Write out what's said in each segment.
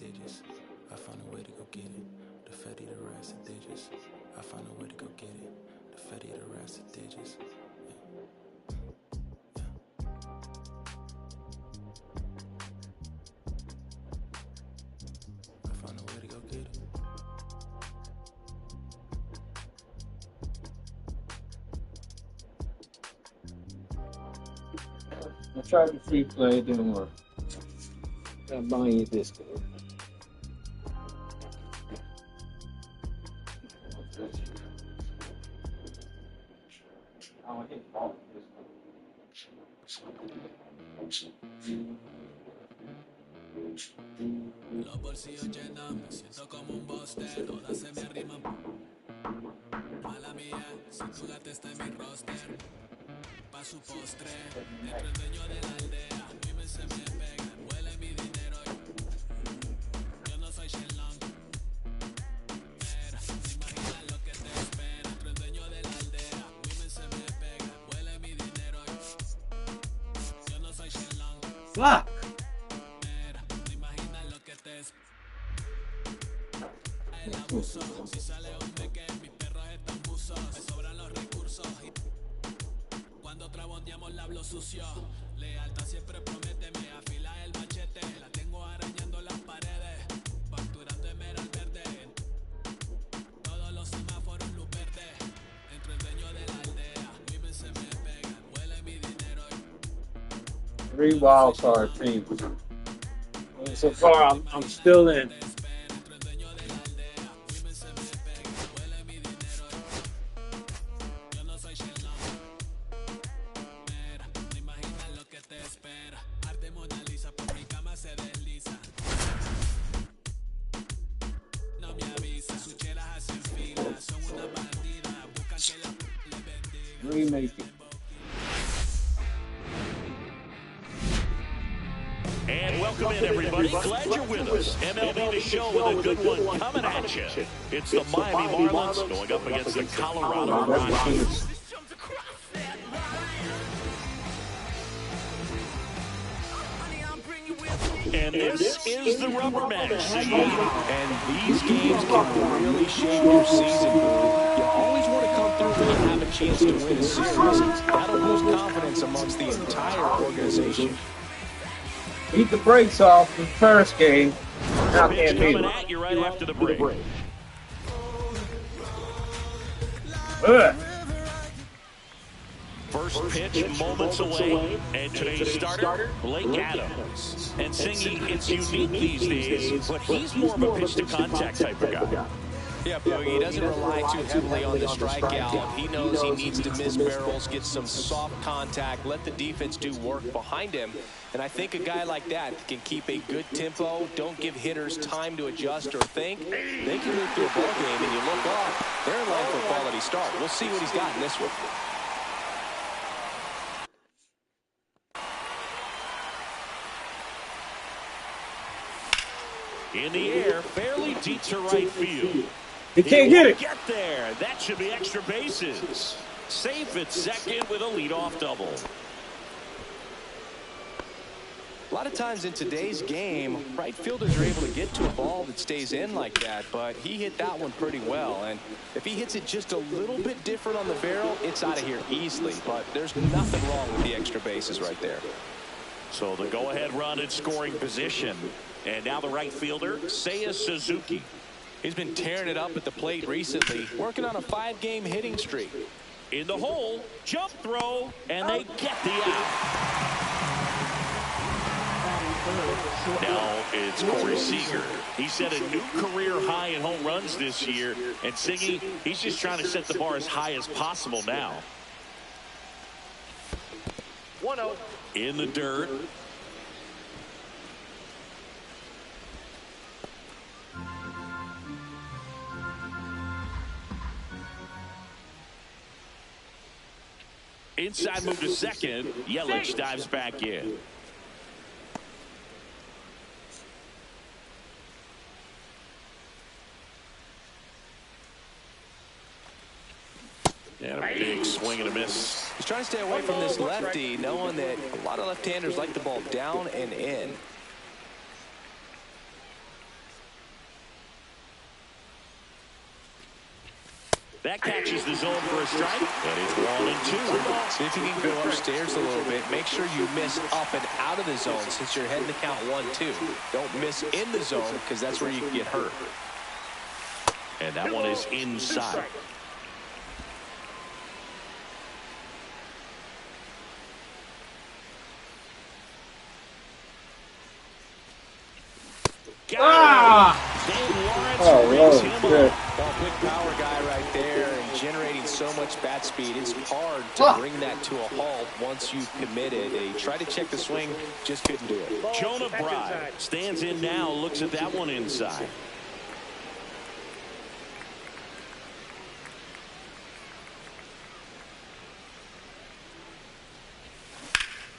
digits. I find a way to go get it. The fatty, the rest of digits. I find a way to go get it. The fatty, the rest of digits. I find a way to go get it. I tried the free play, it didn't work. I'm buying you this game. Los bolsillos llenos, me siento como un buster, todas se me arriman. Mala mía, si tu gata está en mi roster, pa' su postre, dentro el dueño de la aldea, a mí se me pega, huele mi dinero, yo no soy Shenlong. Pero, no imaginas lo que te espera, dentro el dueño de la aldea, a mí se me pega, huele mi dinero, yo no soy Shenlong. Fuck! El abuso, si sale hombre que mis perros están buzos, me sobran los recursos y cuando trabondeamos la hablo sucio, lealtad siempre promete, me afila el machete, la tengo arañando las paredes, facturando emerald verde, todos los semáforos luz verde, entre el dueño de la aldea, viven se me pegan, huele mi dinero. 3 wild card teams. So far, I'm still in. Remake it. And welcome in, everybody. Glad you're with us. MLB The Show with a good one coming at you. It's the Miami Marlins going up against the Colorado Rockies. And this is the rubber match. And these games can really shape your season. You always want to come through when you have a chance to win a series. That'll boost confidence amongst the entire organization. Beat the brakes off the first game. Now can't beat coming at you right after the break. First pitch moments away, and today's starter, Blake Adams. And Singy, it's unique these days, but he's more of a pitch-to-contact type of guy. Yeah, Boogie, he doesn't rely too heavily on the strikeout. He knows he needs to miss barrels, get some soft contact, let the defense do work behind him. And I think a guy like that can keep a good tempo, don't give hitters time to adjust or think. They can move through a ball game, and you look up, they're in line for a quality start. We'll see what he's got in this one. In the air, fairly deep to right field. He can't get it. Get there. That should be extra bases. Safe at second with a leadoff double. A lot of times in today's game, right fielders are able to get to a ball that stays in like that, but he hit that one pretty well. And if he hits it just a little bit different on the barrel, it's out of here easily. But there's nothing wrong with the extra bases right there. So the go-ahead run in scoring position. And now the right fielder, Seiya Suzuki. He's been tearing it up at the plate recently, working on a 5-game hitting streak. In the hole, jump throw, and they get the out. Now it's Corey Seager. He set a new career high in home runs this year. And Singy, he's just trying to set the bar as high as possible now. 1-0. In the dirt. Inside move to second. Yelich dives back in. And a big swing and a miss. He's trying to stay away from this lefty, knowing that a lot of left-handers like the ball down and in. That catches the zone for a strike, and it's 1-2. See if you can go upstairs a little bit. Make sure you miss up and out of the zone since you're heading to count 1-2. Don't miss in the zone because that's where you can get hurt. And that one is inside. Oh, Well, big power guy right there and generating so much bat speed. It's hard to bring that to a halt once you've committed. He tried to check the swing, just couldn't do it. Jonah Bride stands in now, looks at that one inside.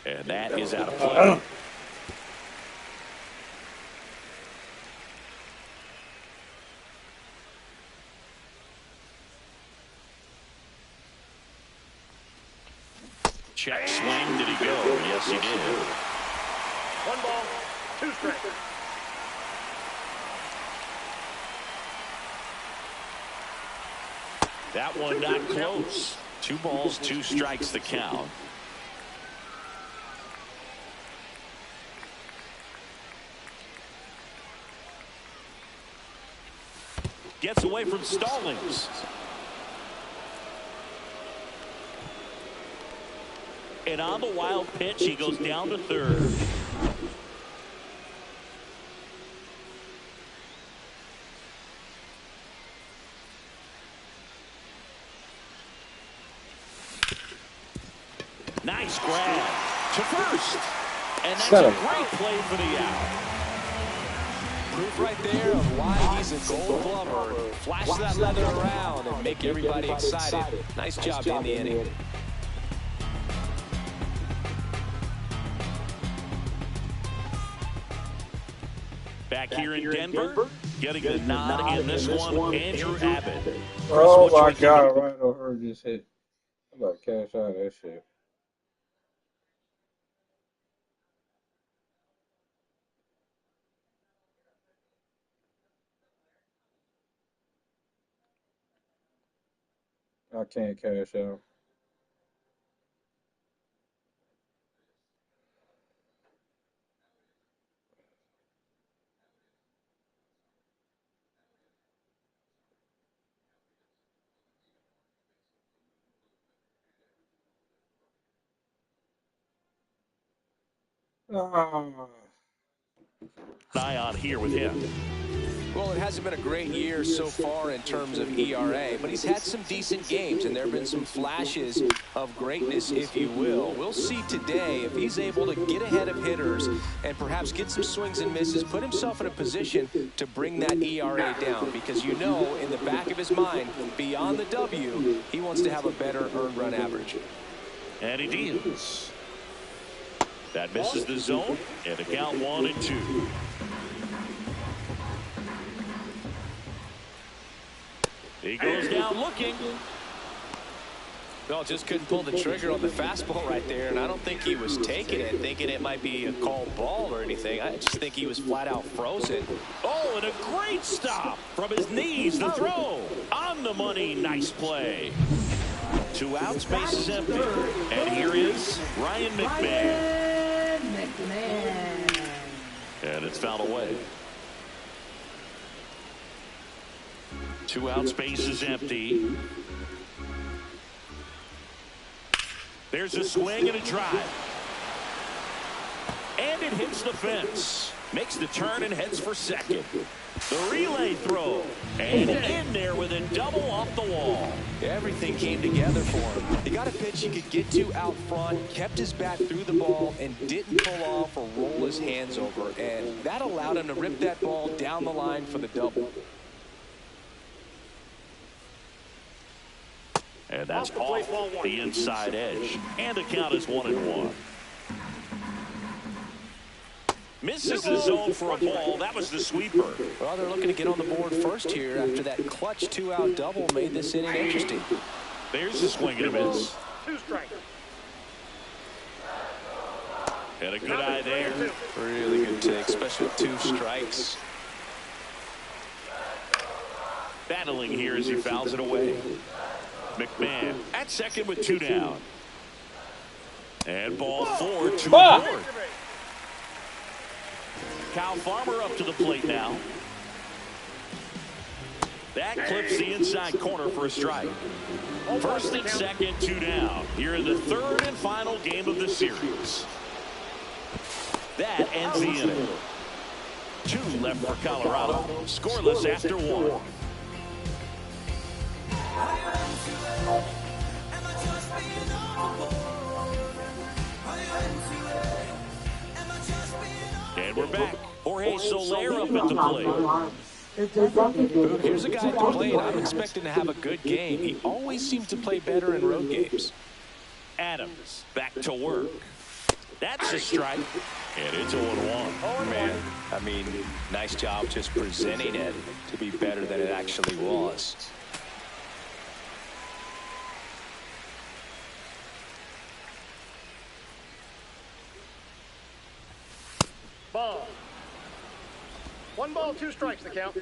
And that is out of play. Check swing. Did he go? Yes, he did. 1 ball, 2 strikes. That one not close. 2 balls, 2 strikes the count. Gets away from Stallings. And on the wild pitch, he goes down to third. Nice grab to first. And that's a great play for the out. Proof right there of why he's a Gold Glover. Flash that leather around and make everybody excited. Nice job to end the inning. Back here in Denver, getting the nod in this one, Andrew Abbott. Oh my God! Right over her just hit. I'm about to cash out of that shit. I can't cash out. Eye on here with him. Well, it hasn't been a great year so far in terms of ERA, but he's had some decent games, and there have been some flashes of greatness, if you will. We'll see today if he's able to get ahead of hitters and perhaps get some swings and misses, put himself in a position to bring that ERA down, because you know in the back of his mind, beyond the W, he wants to have a better earned run average. And he deals. That misses the zone, and a count 1-2. He goes down looking. Well, just couldn't pull the trigger on the fastball right there, and I don't think he was taking it, thinking it might be a called ball or anything. I just think he was flat out frozen. Oh, and a great stop from his knees. The throw on the money. Nice play. 2 outs, bases empty. And here is Ryan McMahon. And it's fouled away. 2 outs, bases empty. There's a swing and a drive. And it hits the fence. Makes the turn and heads for second. The relay throw. And in there with a double off the wall. Everything came together for him. He got a pitch he could get to out front, kept his bat through the ball, and didn't pull off or roll his hands over. And that allowed him to rip that ball down the line for the double. And that's off the inside edge. And the count is 1-1. Misses the zone for a ball. That was the sweeper. Well, they're looking to get on the board first here after that clutch 2-out double made this inning interesting. There's a swing and a miss. 2 strikes. And a good eye there. Really good take, especially with 2 strikes. Battling here as he fouls it away. McMahon at second with 2 down. And ball 4 to the board. Kyle Farmer up to the plate now. That clips the inside corner for a strike. First and second, 2 down. Here in the third and final game of the series. That ends the inning. 2 left for Colorado. Scoreless after 1. And we're back. Jorge Soler up at the plate. Here's a guy at the plate I'm expecting to have a good game. He always seems to play better in road games. Adams back to work. That's a strike. And it's 0-1. Oh, man. I mean, nice job just presenting it to be better than it actually was. Ball. 1 ball, 2 strikes the count.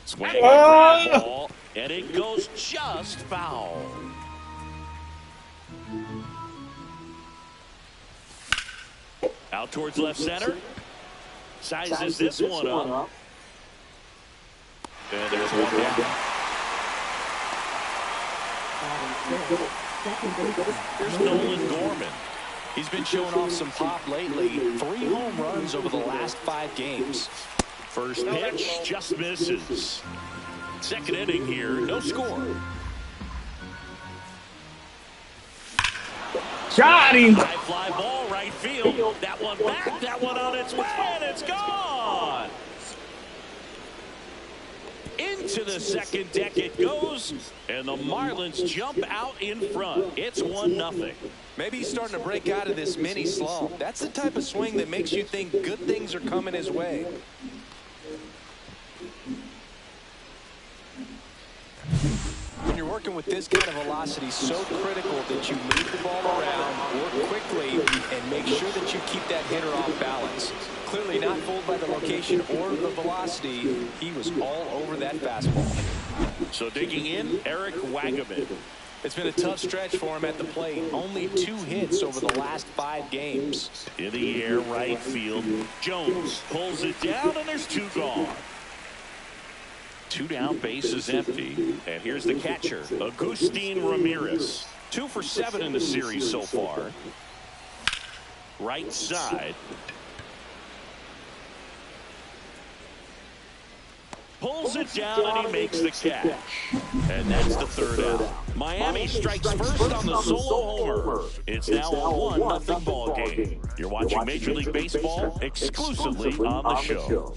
Swinging a ground ball, and it goes just foul. Out towards left center. Sizes this one up. And there's 1 down. Here's Nolan Gorman. He's been showing off some pop lately. 3 home runs over the last 5 games. First pitch just misses. Second inning here, no score. Got him. High fly ball, right field. That one back, that one on its way, and it's gone. Into the second deck it goes, and the Marlins jump out in front. It's 1-0. Maybe he's starting to break out of this mini slump. That's the type of swing that makes you think good things are coming his way. When you're working with this kind of velocity, so critical that you move the ball around, work quickly, and make sure that you keep that hitter off balance. Clearly not fooled by the location or the velocity. He was all over that fastball. So digging in, Eric Wagaman. It's been a tough stretch for him at the plate. Only 2 hits over the last 5 games. In the air, right field. Jones pulls it down, and there's 2 gone. 2 down, base is empty. And here's the catcher, Agustin Ramirez. 2 for 7 in the series so far. Right side. Pulls it down, and he makes the catch. And that's the 3rd out. Miami strikes first on the solo homer. It's now a 1-0 ball game. You're watching Major League Baseball exclusively on the show.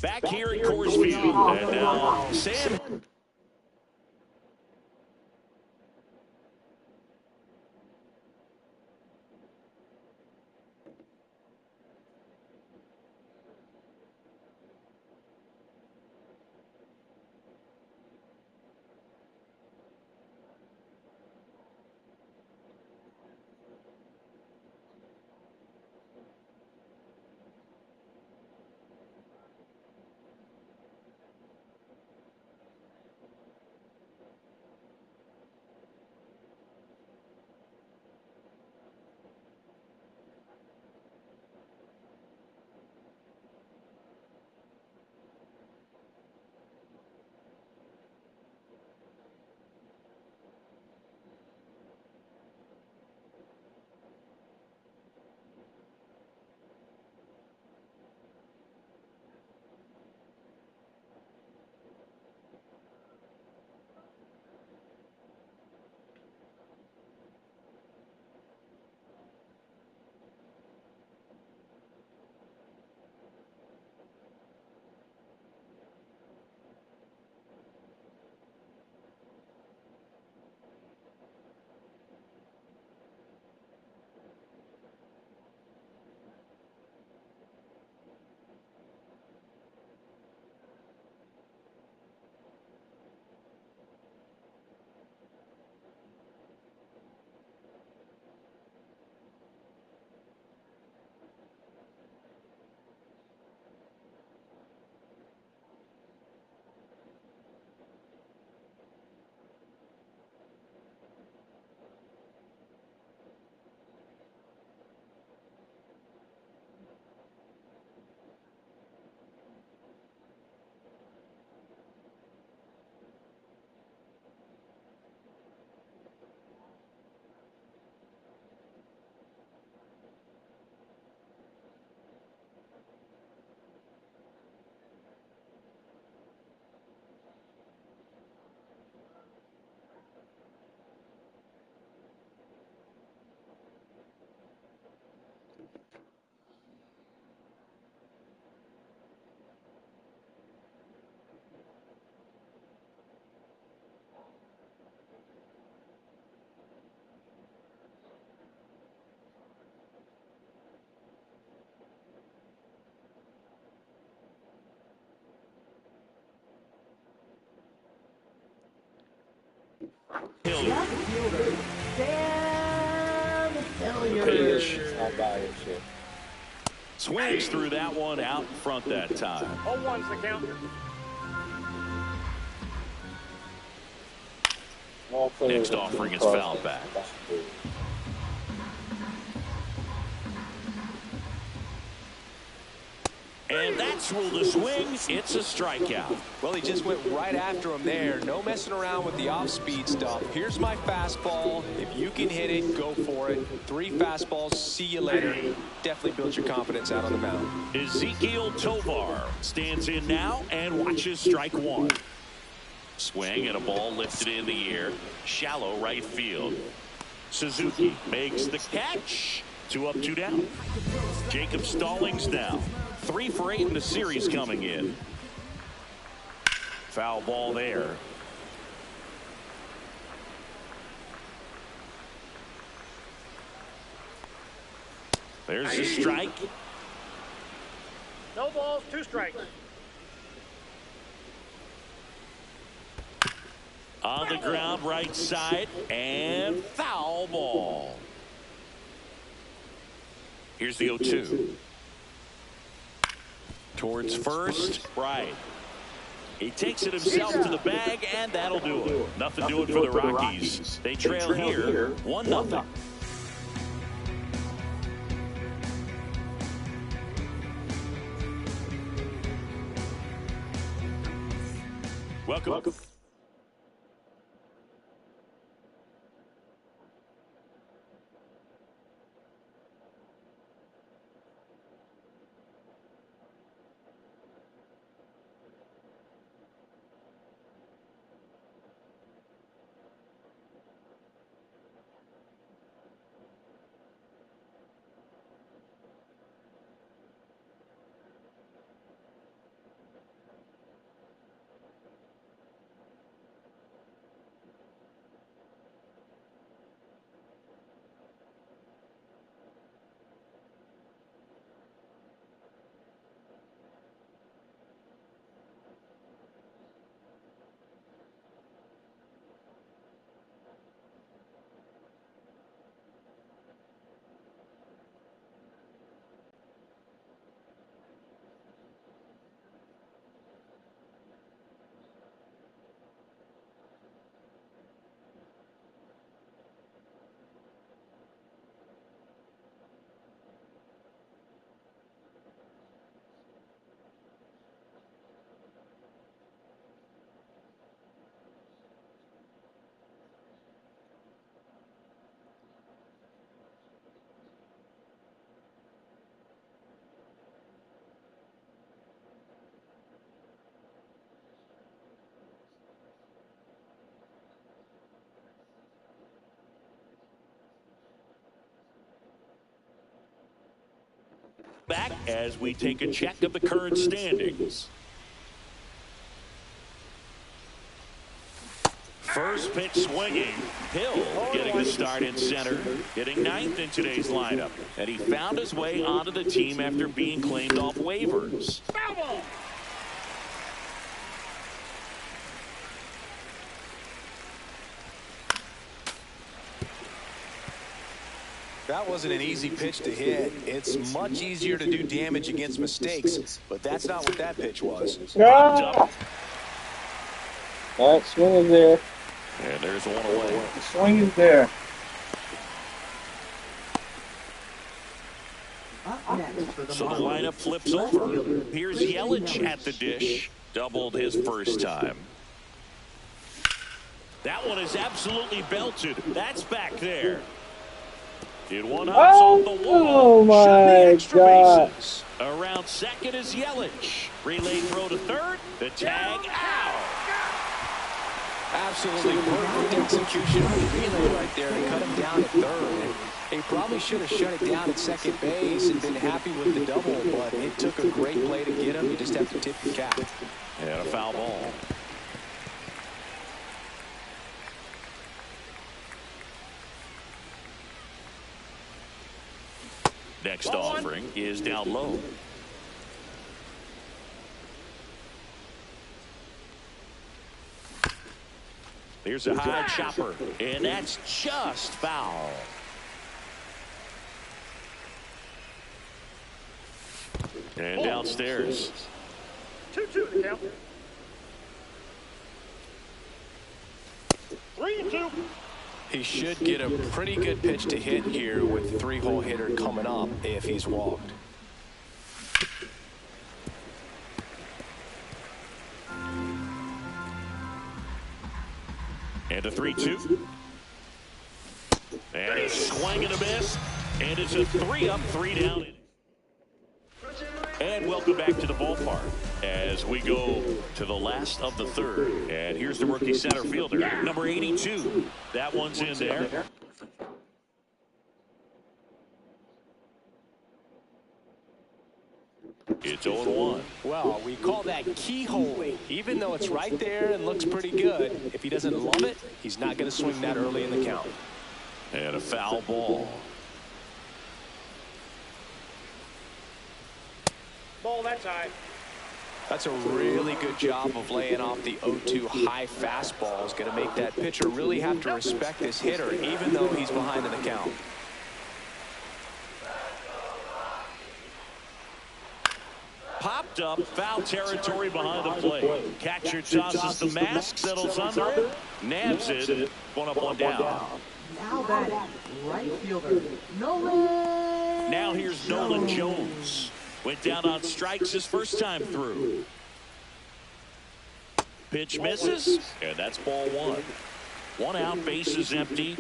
Back here at Coors Field, and now Sam. pitch. Not bad shit. Swings through that one out in front that time. 0-1's the count. Next offering is fouled back. And that's ruled a swing. It's a strikeout. Well, he just went right after him there. No messing around with the off-speed stuff. Here's my fastball. If you can hit it, go for it. 3 fastballs. See you later. Definitely builds your confidence out on the mound. Ezekiel Tovar stands in now and watches strike 1. Swing and a ball lifted in the air. Shallow right field. Suzuki makes the catch. 2 up, 2 down. Jacob Stallings now. 3 for 8 in the series coming in. Foul ball there. There's a strike. No balls, 2 strikes. On the ground, right side, and foul ball. Here's the 0-2. Towards first, right. He takes it himself to the bag, and that'll do it. Nothing doing for the Rockies. They trail here 1-0. Welcome. Back as we take a check of the current standings. First pitch swinging. Hill getting the start in center, getting 9th in today's lineup. And he found his way onto the team after being claimed off waivers. Foul ball. That wasn't an easy pitch to hit. It's much easier to do damage against mistakes, but that's not what that pitch was. That swing is there. And there's one away. The swing is there. So the lineup flips over. Here's Yelich at the dish. Doubled his first time. That one is absolutely belted. That's back there. Did one hops off the wall. Oh my God. Bases. Around second is Yelich. Relay throw to third. The tag out. Absolutely perfect execution on the relay right there to cut him down at third. He probably should have shut it down at second base and been happy with the double, but it took a great play to get him. You just have to tip your cap. And a foul ball. Next offering is down low. There's a high chopper, and that's just foul. And downstairs. 2-2 the count. 3-2. He should get a pretty good pitch to hit here with 3-hole hitter coming up if he's walked. And a 3-2. And a swing and a miss. And it's a 3-up, 3-down. And welcome back to the ballpark as we go to the last of the third. And here's the rookie center fielder, number 82. That one's in there. It's 0-1. Well, we call that keyholing. Even though it's right there and looks pretty good, if he doesn't love it, he's not going to swing that early in the count. And a foul ball. Ball that time. That's a really good job of laying off the 0-2 high fastball. Is going to make that pitcher really have to respect this hitter, even though he's behind in the count. Popped up, foul territory behind the plate. Catcher tosses the mask, settles under it, nabs it, one up, one down. Now that right fielder, Nolan. Now here's Nolan Jones. Went down on strikes his first time through. Pitch misses, and that's ball one. One out, bases empty.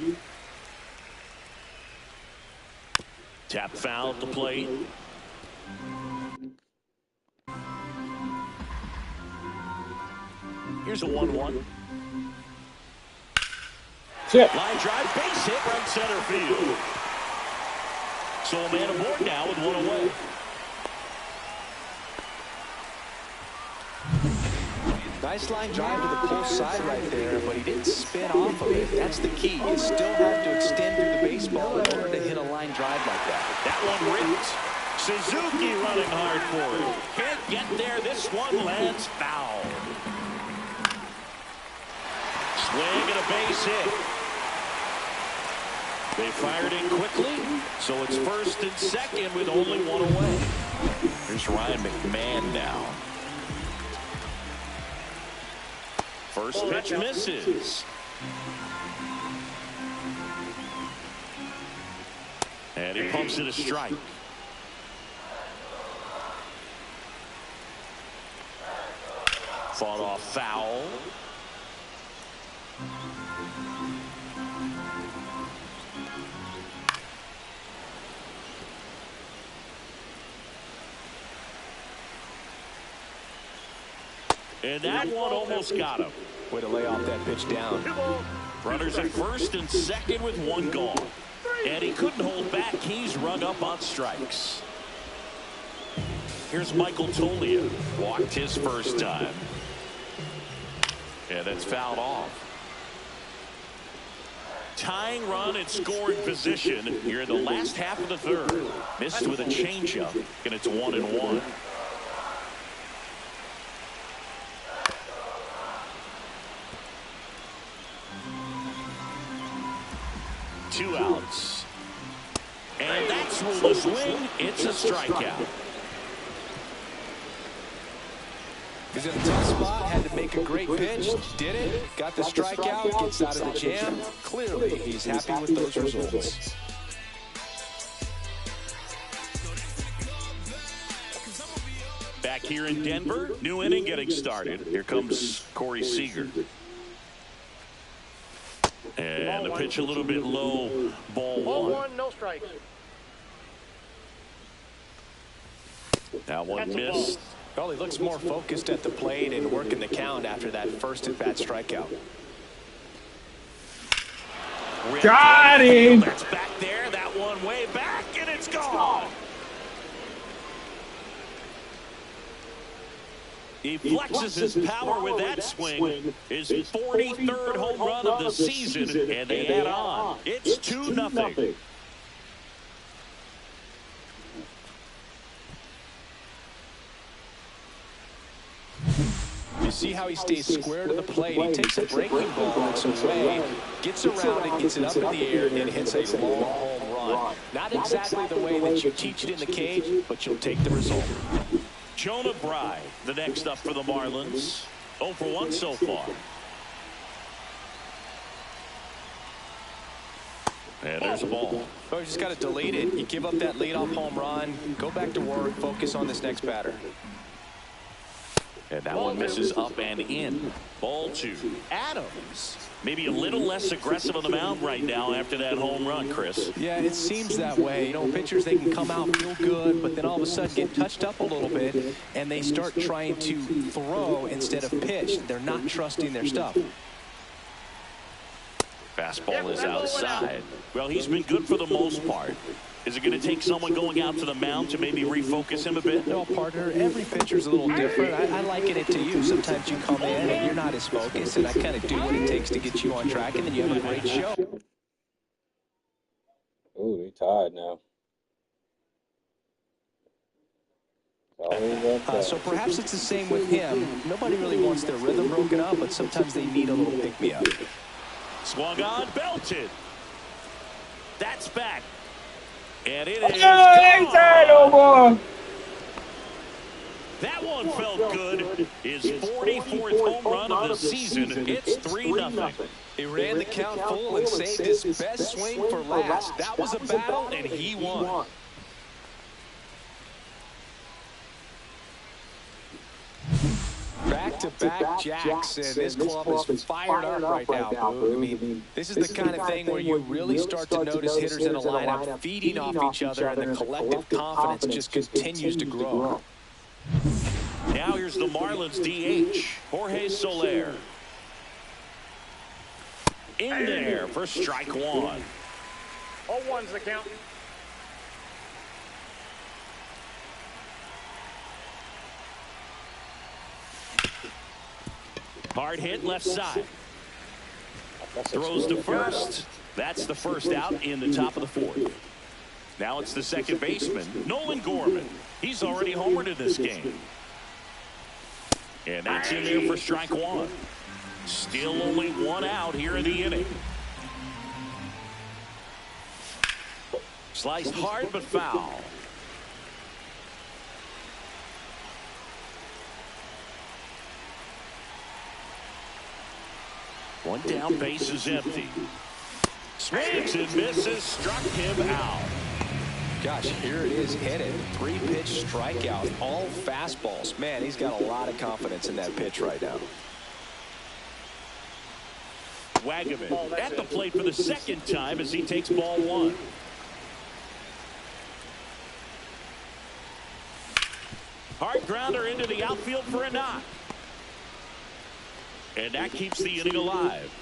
Tap foul at the plate. Here's a 1-1. Line drive, base hit, right center field. So a man aboard now with one away. Nice line drive to the pull side right there, but he didn't spin off of it. That's the key. You still have to extend through the baseball in order to hit a line drive like that. That one ripped. Suzuki running hard for it. Can't get there. This one lands foul. Swing and a base hit. They fired in quickly, so it's first and second with only one away. Here's Ryan McMahon now. First pitch misses. And he pumps it a strike. Fought off foul. And that one almost got him. Way to lay off that pitch down. Runners at first and second with one gone. And he couldn't hold back. He's rung up on strikes. Here's Michael Tolia. Walked his first time. And it's fouled off. Tying run and scoring position here in the last half of the third. Missed with a changeup. And it's 1-1. Two outs. And that's ruled a swing. It's a strikeout. He's in a tough spot, had to make a great pitch, did it, got the strikeout, gets out of the jam. Clearly, he's happy with those results. Back here in Denver, new inning getting started. Here comes Corey Seager. And the pitch a little bit low, ball one. No strikes. That one missed. Well, he looks more focused at the plate and working the count after that first at-bat strikeout. Got him! That's back there, that one way back, and it's gone. He flexes his power with that swing. His 43rd home run of the season, and they add on. It's 2-0. You see how he stays square to the plate. He takes a breaking ball, looks away, gets around it, gets it up in the air, and hits a long home run. Not exactly the way that you teach it in the cage, but you'll take the result. Jonah Bride, the next up for the Marlins. 0 for 1 so far. And there's a ball. Oh, you just got to delete it. You give up that leadoff home run. Go back to work. Focus on this next batter. And that one misses up and in. Ball 2. Adams. Maybe a little less aggressive on the mound right now after that home run, Chris. Yeah, it seems that way. You know, pitchers, they can come out, feel good, but then all of a sudden get touched up a little bit, and they start trying to throw instead of pitch. They're not trusting their stuff. Fastball is outside. Well, he's been good for the most part. Is it going to take someone going out to the mound to maybe refocus him a bit? No, partner, every pitcher's a little different. I liken it to you. Sometimes you come in and you're not as focused, and I kind of do what it takes to get you on track, and then you have a great show. Oh, they tied now. So perhaps it's the same with him. Nobody really wants their rhythm broken up, but sometimes they need a little pick-me-up. Swung on, belted. That's back. And it is gone. That one felt good. His 44th home run of the season. It's 3-0. He ran the count full and saved his best swing for last. That was a battle, and he won. Back-to-back jacks, and this club is fired up right now, Boo. I mean, this is the kind of thing where you really start to notice hitters in a lineup feeding off each other, and the collective confidence just continues to grow. Now here's the Marlins DH, Jorge Soler. In there for strike 1. 0-1's the count. Hard hit left side. Throws to first. That's the first out in the top of the 4th. Now it's the second baseman, Nolan Gorman. He's already homered in this game. And that's in there for strike 1. Still only 1 out here in the inning. Sliced hard but foul. One down, base is empty. Swings and misses, struck him out. Gosh, here it is headed. 3-pitch strikeout, all fastballs. Man, he's got a lot of confidence in that pitch right now. Wagaman at the plate for the second time as he takes ball 1. Hard grounder into the outfield for a knock. And that keeps the inning alive.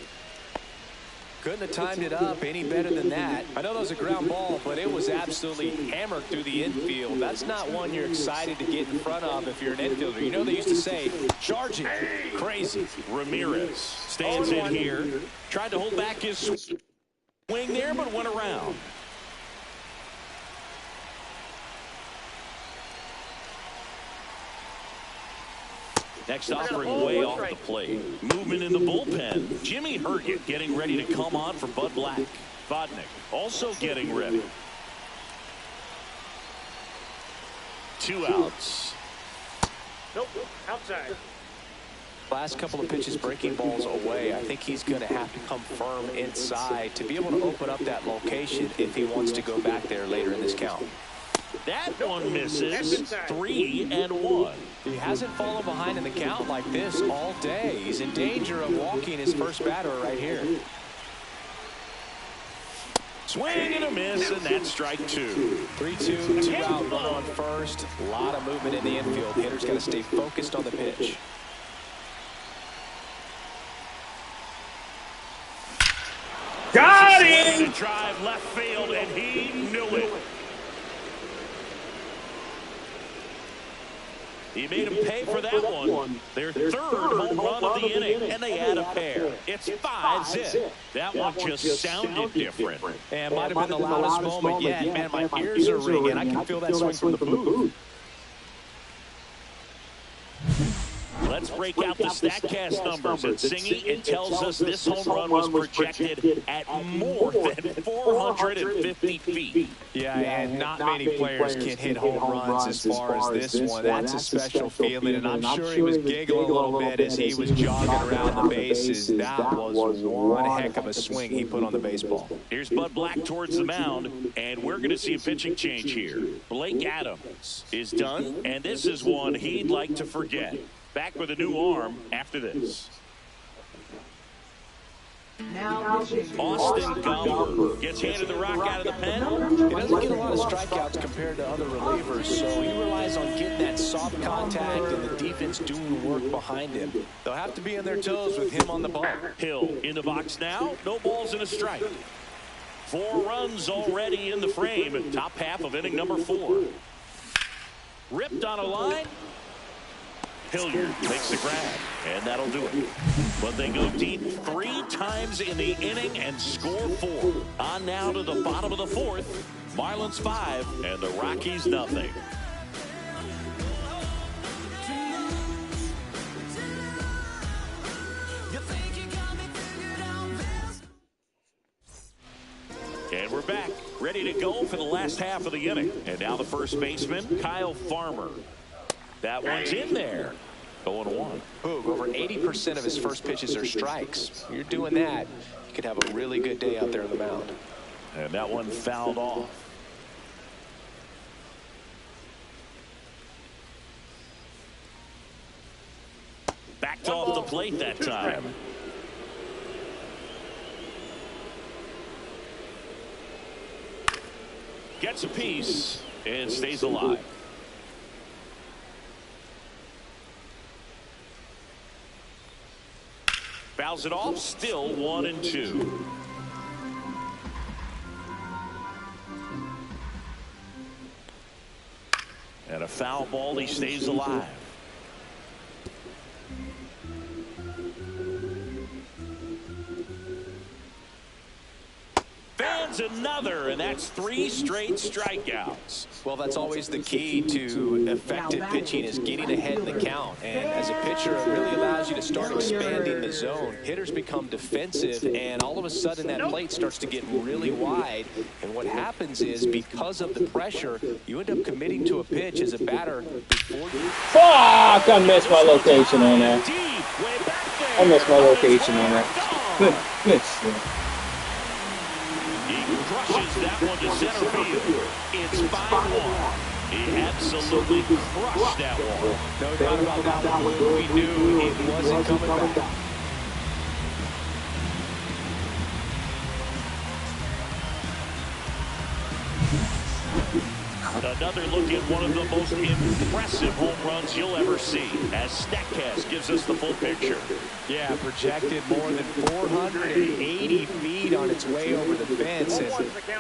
Couldn't have timed it up any better than that. I know that was a ground ball, but it was absolutely hammered through the infield. That's not one you're excited to get in front of if you're an infielder. You know they used to say, charging, crazy. Ramirez stands in here. Tried to hold back his swing there, but went around. Next offering way off the plate. Movement in the bullpen. Jimmy Herget getting ready to come on for Bud Black. Vodnik also getting ready. 2 outs. Nope, outside. Last couple of pitches breaking balls away. I think he's going to have to come firm inside to be able to open up that location if he wants to go back there later in this count. That one misses. 3-1. He hasn't fallen behind in the count like this all day. He's in danger of walking his first batter right here. Swing and a miss, and that's strike 2. 3-2, 2 out, runner on first. A lot of movement in the infield. The hitter's got to stay focused on the pitch. Got him! Drive left field, and he knew it. He made him pay for that one. Their third home run of the inning, and they add a pair. It's 5-zip. That one just sounded different. And might have been the loudest moment yet. Man, my ears are ringing. I can feel that swing from the booth. Let's break out the StatCast numbers. At Singy, it tells us this home run was projected at more than 450 feet. Yeah, and not many players can hit home runs as far as this one. That's a special feeling, and I'm sure he was giggling a little bit as he was jogging around the bases. That was one heck of a swing he put on the baseball. Here's Bud Black towards the mound, and we're going to see a pitching change here. Blake Adams is done, and this is one he'd like to forget. Back with a new arm after this. Austin Gomber gets handed the rock out of the pen. He doesn't get a lot of strikeouts compared to other relievers, so he relies on getting that soft contact and the defense doing work behind him. They'll have to be on their toes with him on the ball. Hill in the box now. No balls and a strike. 4 runs already in the frame. Top half of inning number 4. Ripped on a line. Hilliard makes the grab, and that'll do it. But they go deep 3 times in the inning and score 4. On now to the bottom of the 4th. Marlins 5 and the Rockies nothing. And we're back, ready to go for the last half of the inning. And now the first baseman, Kyle Farmer. That one's in there. 0-1. Boog, over 80% of his first pitches are strikes. You're doing that, you could have a really good day out there on the mound. And that one fouled off. Backed off the plate that time. Gets a piece and stays alive. Fouls it off, still 1-2. And a foul ball, he stays alive. Fans another, and that's 3 straight strikeouts. Well, that's always the key to effective pitching, is getting ahead in the count. And as a pitcher, it really allows you to start expanding the zone. Hitters become defensive, and all of a sudden that plate starts to get really wide. And what happens is, because of the pressure, you end up committing to a pitch as a batter before you... Fuck! I missed my location on that. I missed my location on that. Good shit. Crushes that one to center field. It's 5-1. He absolutely crushed that one. No doubt about that one. We knew he wasn't coming back. Another look at one of the most impressive home runs you'll ever see, as StatCast gives us the full picture. Yeah, projected more than 480 feet on its way over the fence, and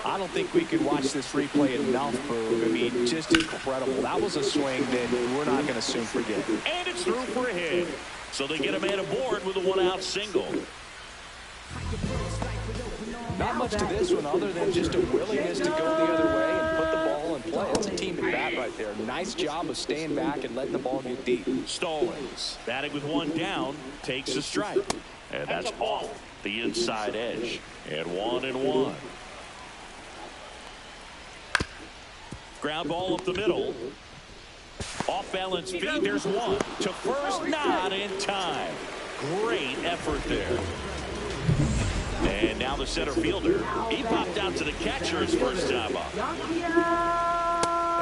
I don't think we could watch this replay enough, Boo. I mean, just incredible. That was a swing that we're not going to soon forget. And it's through for a hit, so they get a man aboard with a 1-out single. Not much to this one other than just a willingness to go the other way and put the ball in play. It's a team at bat right there. Nice job of staying back and letting the ball get deep. Stallings, batting with 1 down, takes a strike. And that's off the inside edge. And 1-1. Ground ball up the middle. Off balance feet, there's one. To first, not in time. Great effort there. And now the center fielder. He popped out to the catcher his first time up.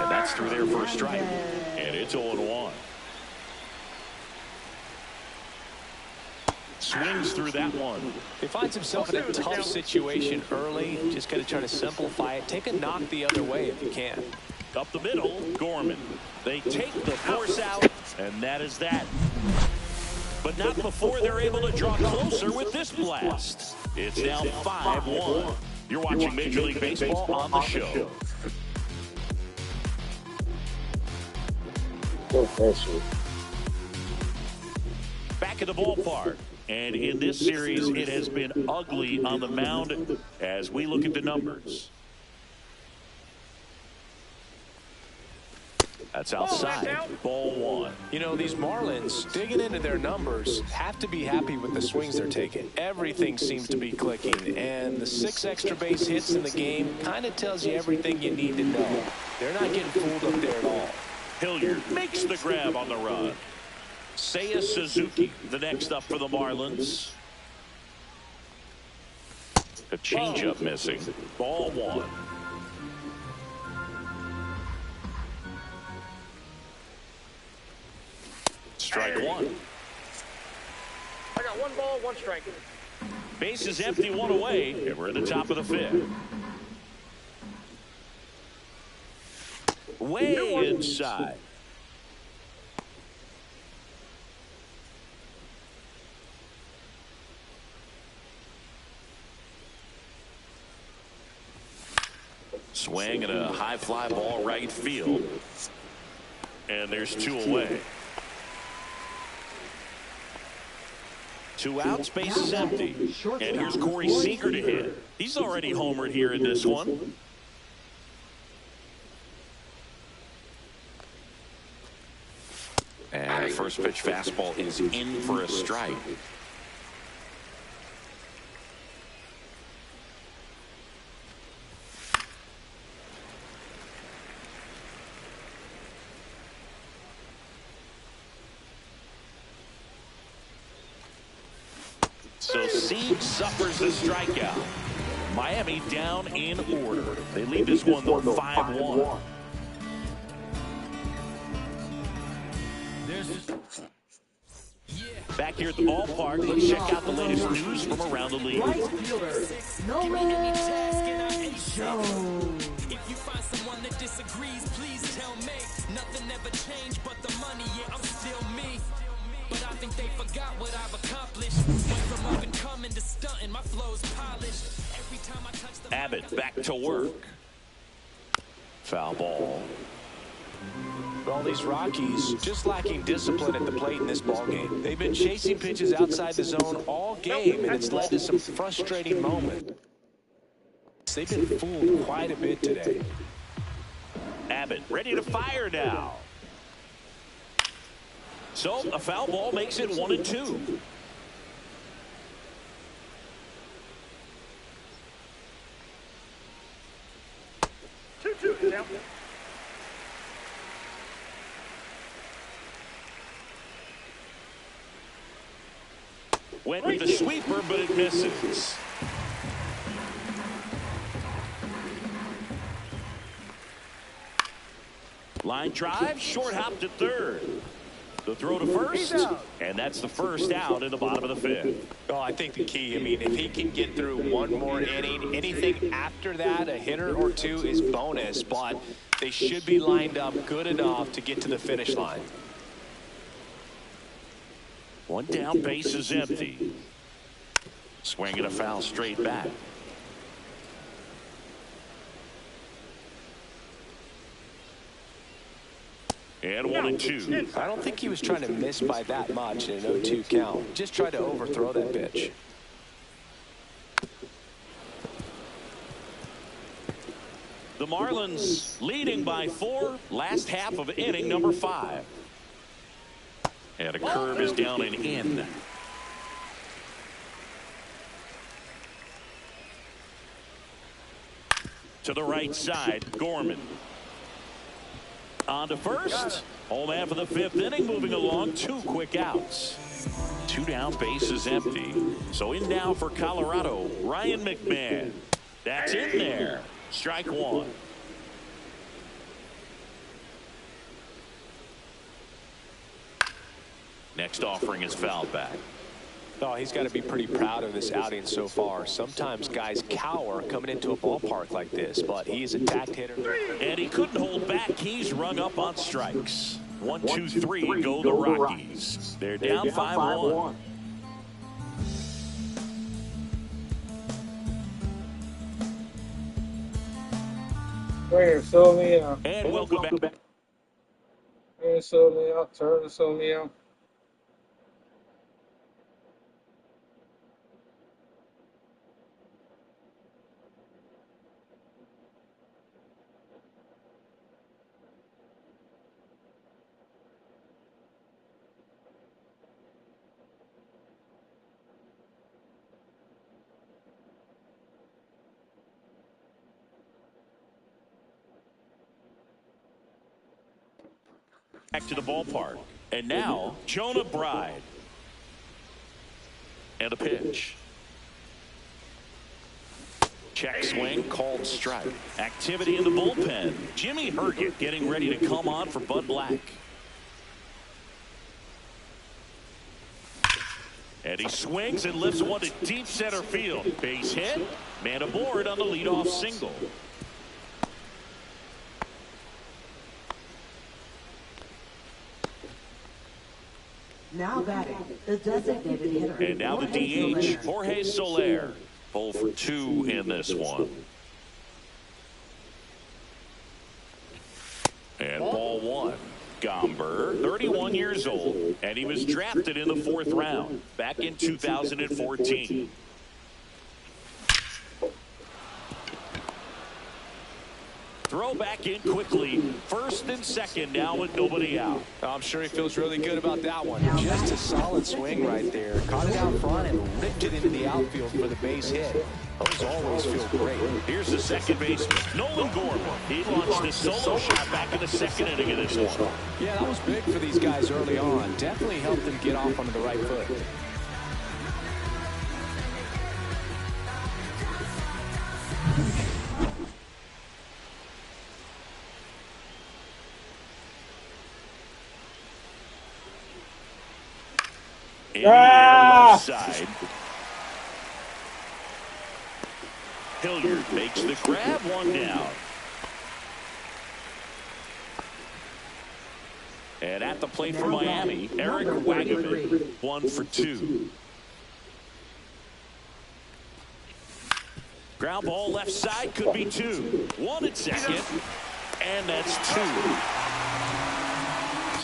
And that's through there for a strike. And it's 0-1. Swings through that one. He finds himself in a tough situation early. Just got to try to simplify it. Take a knock the other way if you can. Up the middle, Gorman. They take the force out, and that is that. But not before they're able to draw closer with this blast. It's now 5-1. You're watching Major League Baseball on the show. Back at the ballpark. And in this series, it has been ugly on the mound as we look at the numbers. That's outside. Ball one. You know, these Marlins, digging into their numbers, have to be happy with the swings they're taking. Everything seems to be clicking, and the 6 extra base hits in the game kind of tells you everything you need to know. They're not getting fooled up there at all. Hilliard makes the grab on the run. Seiya Suzuki, the next up for the Marlins. A changeup missing. Ball one. Strike one. I got 1 ball, 1 strike. Base is empty, 1 away, and we're at the top of the 5th. Way inside. Swing and a high fly ball right field. And there's 2 away. 2 outs, base is empty. And here's Corey Seager to hit. He's already homered here in this one. And the first pitch fastball is in for a strike. So Sieg suffers the strikeout. Miami down in order. They lead this one though 5-1. Back here at the ballpark, let's check out the latest news from around the league. Right fielder, Nolan Joe. If you find someone that disagrees, please tell me. Nothing ever changed but the money, yeah, I'm still me. But I think they forgot what I've accomplished. Went from up and coming to stunting, my flow's polished. Every time I touch the Abbott back to work. Foul ball. All these Rockies just lacking discipline at the plate in this ballgame. They've been chasing pitches outside the zone all game, and it's led to some frustrating moments. They've been fooled quite a bit today. Abbott ready to fire now. So a foul ball makes it 1-2. Went with the sweeper, but it misses. Line drive, short hop to third. The throw to first, and that's the first out in the bottom of the 5th. Oh, I think the key, I mean, if he can get through one more inning, anything after that, a hitter or 2 is bonus, but they should be lined up good enough to get to the finish line. 1 down, base is empty. Swinging a foul straight back. And 1-2. I don't think he was trying to miss by that much in an 0-2 count. Just tried to overthrow that pitch. The Marlins leading by 4, last half of inning number 5. And a curve is down and in. To the right side, Gorman. On to first. Home half of the 5th inning, moving along, 2 quick outs. 2 down, base is empty. So in now for Colorado, Ryan McMahon. That's in there. Strike 1. Next offering is fouled back. Oh, he's got to be pretty proud of this outing so far. Sometimes guys cower coming into a ballpark like this, but he's a tact hitter. And he couldn't hold back. He's rung up on strikes. 1, 2, 3 go the Rockies. They're down 5-1. Where so me out. And welcome back. Where so me out. Turn the so me out. Back to the ballpark. And now, Jonah Bride. And a pitch. Check swing, called strike. Activity in the bullpen. Jimmy Herget getting ready to come on for Bud Black. And he swings and lifts one to deep center field. Base hit. Man aboard on the leadoff single. Now batting, the designated hitter. And now the DH, Jorge Soler. 0 for 2 in this one. And ball one. Gomber, 31 years old, and he was drafted in the 4th round back in 2014. Throw back in quickly. First and second now with nobody out. I'm sure he feels really good about that one. Just a solid swing right there. Caught it out front and ripped it into the outfield for the base hit. Those always feel great. Here's the second baseman, Nolan Gorman. He launched a solo shot back in the 2nd inning of this one. Yeah, that was big for these guys early on. Definitely helped them get off onto the right foot. In the air, left side. Hilliard makes the grab, one down. And at the plate for Miami, Eric Wagaman, 1 for 2. Ground ball left side, could be 2. 1 at second, and that's 2.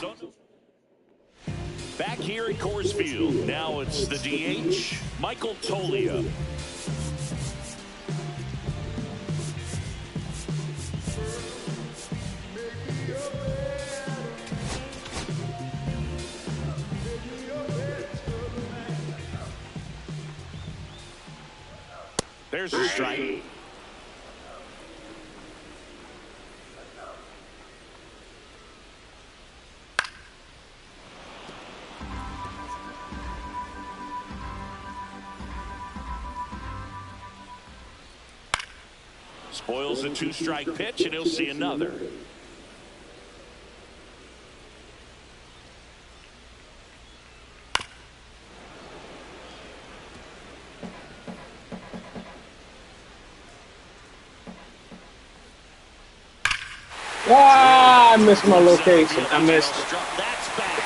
So, back here at Coors Field, now it's the DH, Michael Toglia. There's a strike. Spoils the 2-strike pitch, and he'll see another. I missed my location. I missed it. That's back.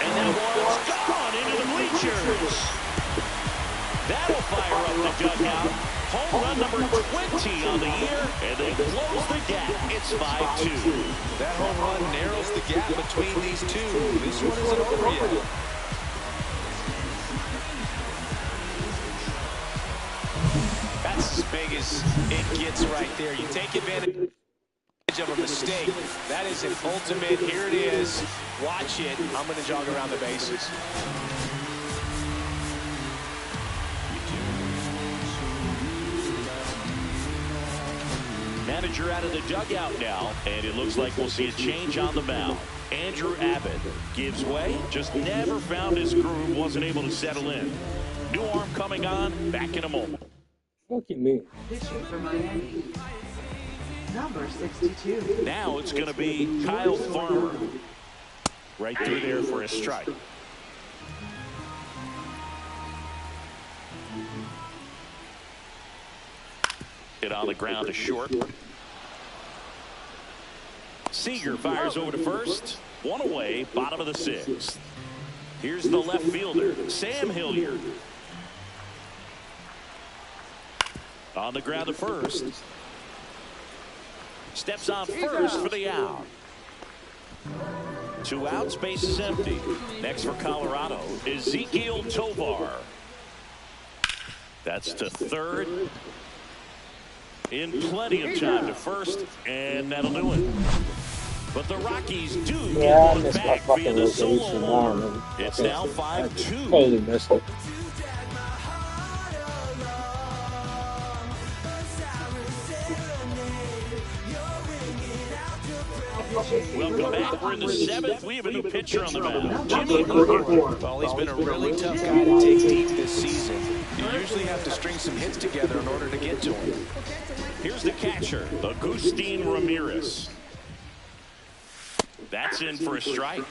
And that one's gone into the bleachers. That'll fire up the dugout. Home run number 20 on the year, and they close the gap. It's 5-2. That home run narrows the gap between these two. This one isn't over yet. That's as big as it gets right there. You take advantage of a mistake. That is an ultimate. Here it is. Watch it. I'm going to jog around the bases. Manager out of the dugout now, and it looks like we'll see a change on the mound. Andrew Abbott gives way, just never found his groove, wasn't able to settle in. New arm coming on, back in a moment. Look at me. Pitching for Miami, number 62. Now it's going to be Kyle Farmer. Right through there for a strike. Hit on the ground to short. Seager fires over to first. 1 away, bottom of the 6th. Here's the left fielder, Sam Hilliard. On the ground to first. Steps on first for the out. 2 outs, base is empty. Next for Colorado, Ezekiel Tovar. That's to third. In plenty of time to first, and that'll do it. But the Rockies do get I one missed my back via fucking the solo location. homer. It's now 5-2. Totally missed it. Welcome back. We're in the 7th. We have a new pitcher on the mound. Number 44. Well, he's been a really tough guy to take deep this season. You usually have to string some hits together in order to get to him. Here's the catcher, Agustin Ramirez. That's in for a strike.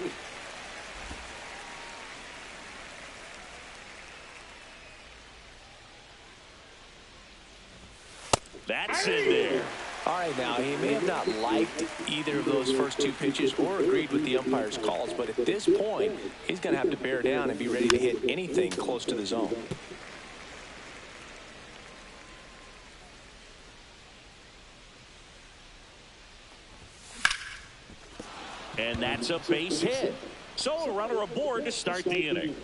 That's in there. All right, now, he may have not liked either of those first two pitches or agreed with the umpire's calls, but at this point, he's going to have to bear down and be ready to hit anything close to the zone. And that's a base hit. So a runner aboard to start the inning.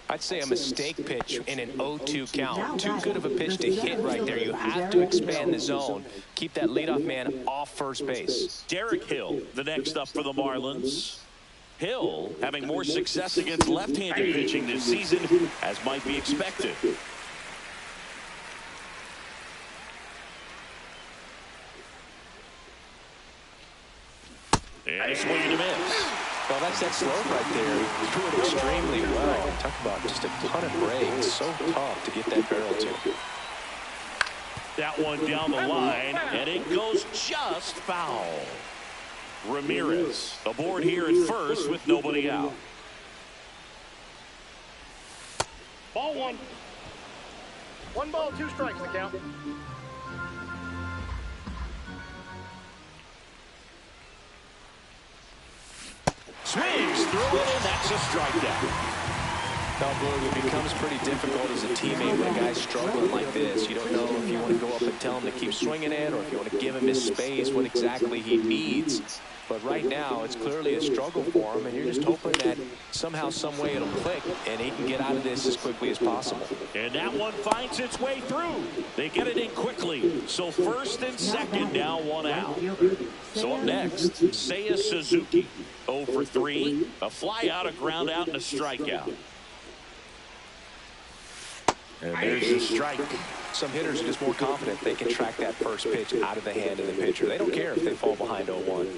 I'd say a mistake pitch in an 0-2 count. Too good of a pitch to hit right there. You have to expand the zone. Keep that leadoff man off first base. Derek Hill, the next up for the Marlins. Hill having more success against left-handed pitching this season, as might be expected. And a swing and a miss. Well, that's that slope right there. He threw it extremely well. Talk about just a ton of break. So tough to get that barrel to. That one down the line, and it goes just foul. Ramirez aboard here at first with nobody out. Ball one. 1 ball, 2 strikes the count. Swings through it, and that's a strikeout. Now, Boog, it becomes pretty difficult as a teammate when a guy's struggling like this. You don't know if you want to go up and tell him to keep swinging it or if you want to give him his space, what exactly he needs. But right now, it's clearly a struggle for him, and you're just hoping that somehow, some way it'll click, and he can get out of this as quickly as possible. And that one finds its way through. They get it in quickly. So first and second, now 1 out. So up next, Seiya Suzuki. 0 for 3. A fly out, a ground out, and a strikeout. And there's a strike. Some hitters are just more confident they can track that first pitch out of the hand of the pitcher. They don't care if they fall behind 0-1.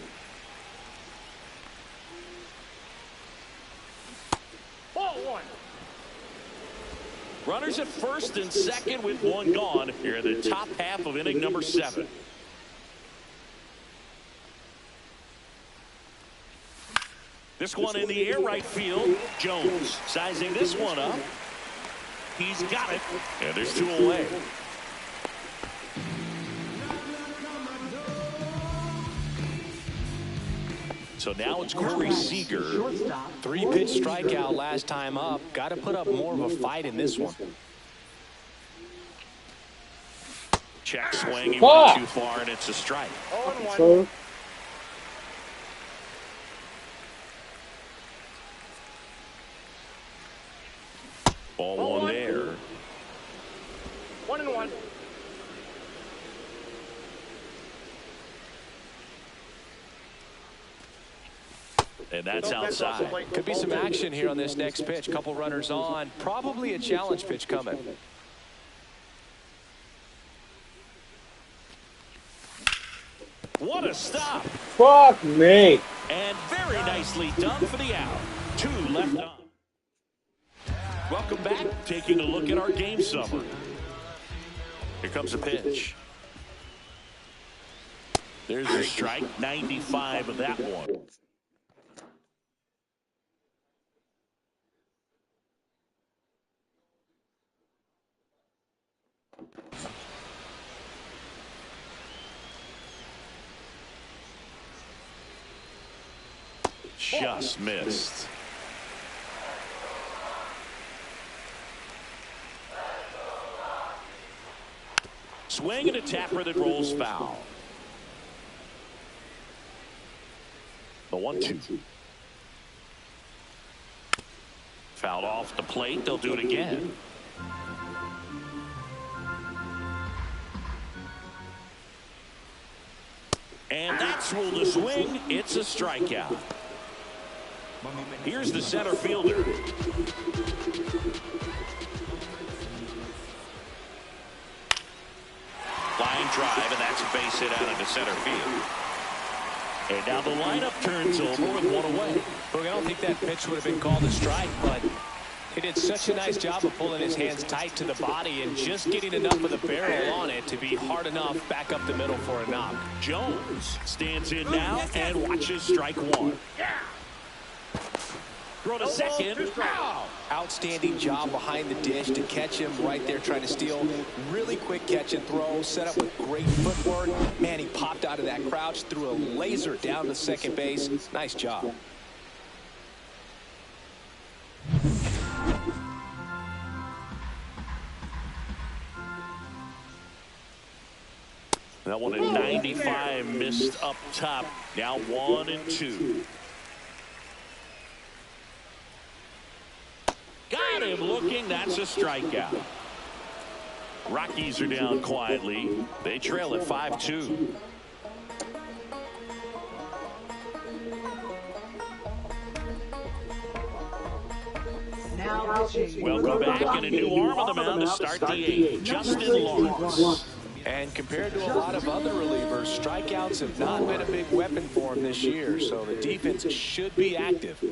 Ball one. Runners at first and second with 1 gone here in the top half of inning number 7. This one in the air right field. Jones sizing this one up. He's got it. And there's 2 away. So now it's Corey Seager. 3-pitch strikeout last time up. Got to put up more of a fight in this one. Check swing. He went too far, and it's a strike. 0-1. Ball 1 there. 1-1. And that's outside. Could be some action here on this next pitch. Couple runners on. Probably a challenge pitch coming. What a stop. Fuck me. And very nicely done for the out. 2 left on. Welcome back. Taking a look at our game summary. Here comes a pitch. There's a strike. 95 of that one. Just missed. Swing and a tapper that rolls foul. The 1-2. Fouled off the plate. They'll do it again. And that's ruled a swing. It's a strikeout. Here's the center fielder. Line drive, and that's a base hit out into center field. And now the lineup turns over with one away. Look, I don't think that pitch would have been called a strike, but he did such a nice job of pulling his hands tight to the body and just getting enough of the barrel on it to be hard enough back up the middle for a knock. Jones stands in now and watches strike one. Throw to second. Ow! Outstanding job behind the dish to catch him right there trying to steal. Really quick catch and throw, set up with great footwork. Man, he popped out of that crouch, threw a laser down to second base. Nice job. That one at 95 missed up top. Now 1-2. Got him looking. That's a strikeout. Rockies are down quietly. They trail at 5-2. Now pitching. Welcome back, and a new arm on the mound to start the 8th. Justin Lawrence. And compared to a lot of other relievers, strikeouts have not been a big weapon for him this year, so the defense should be active.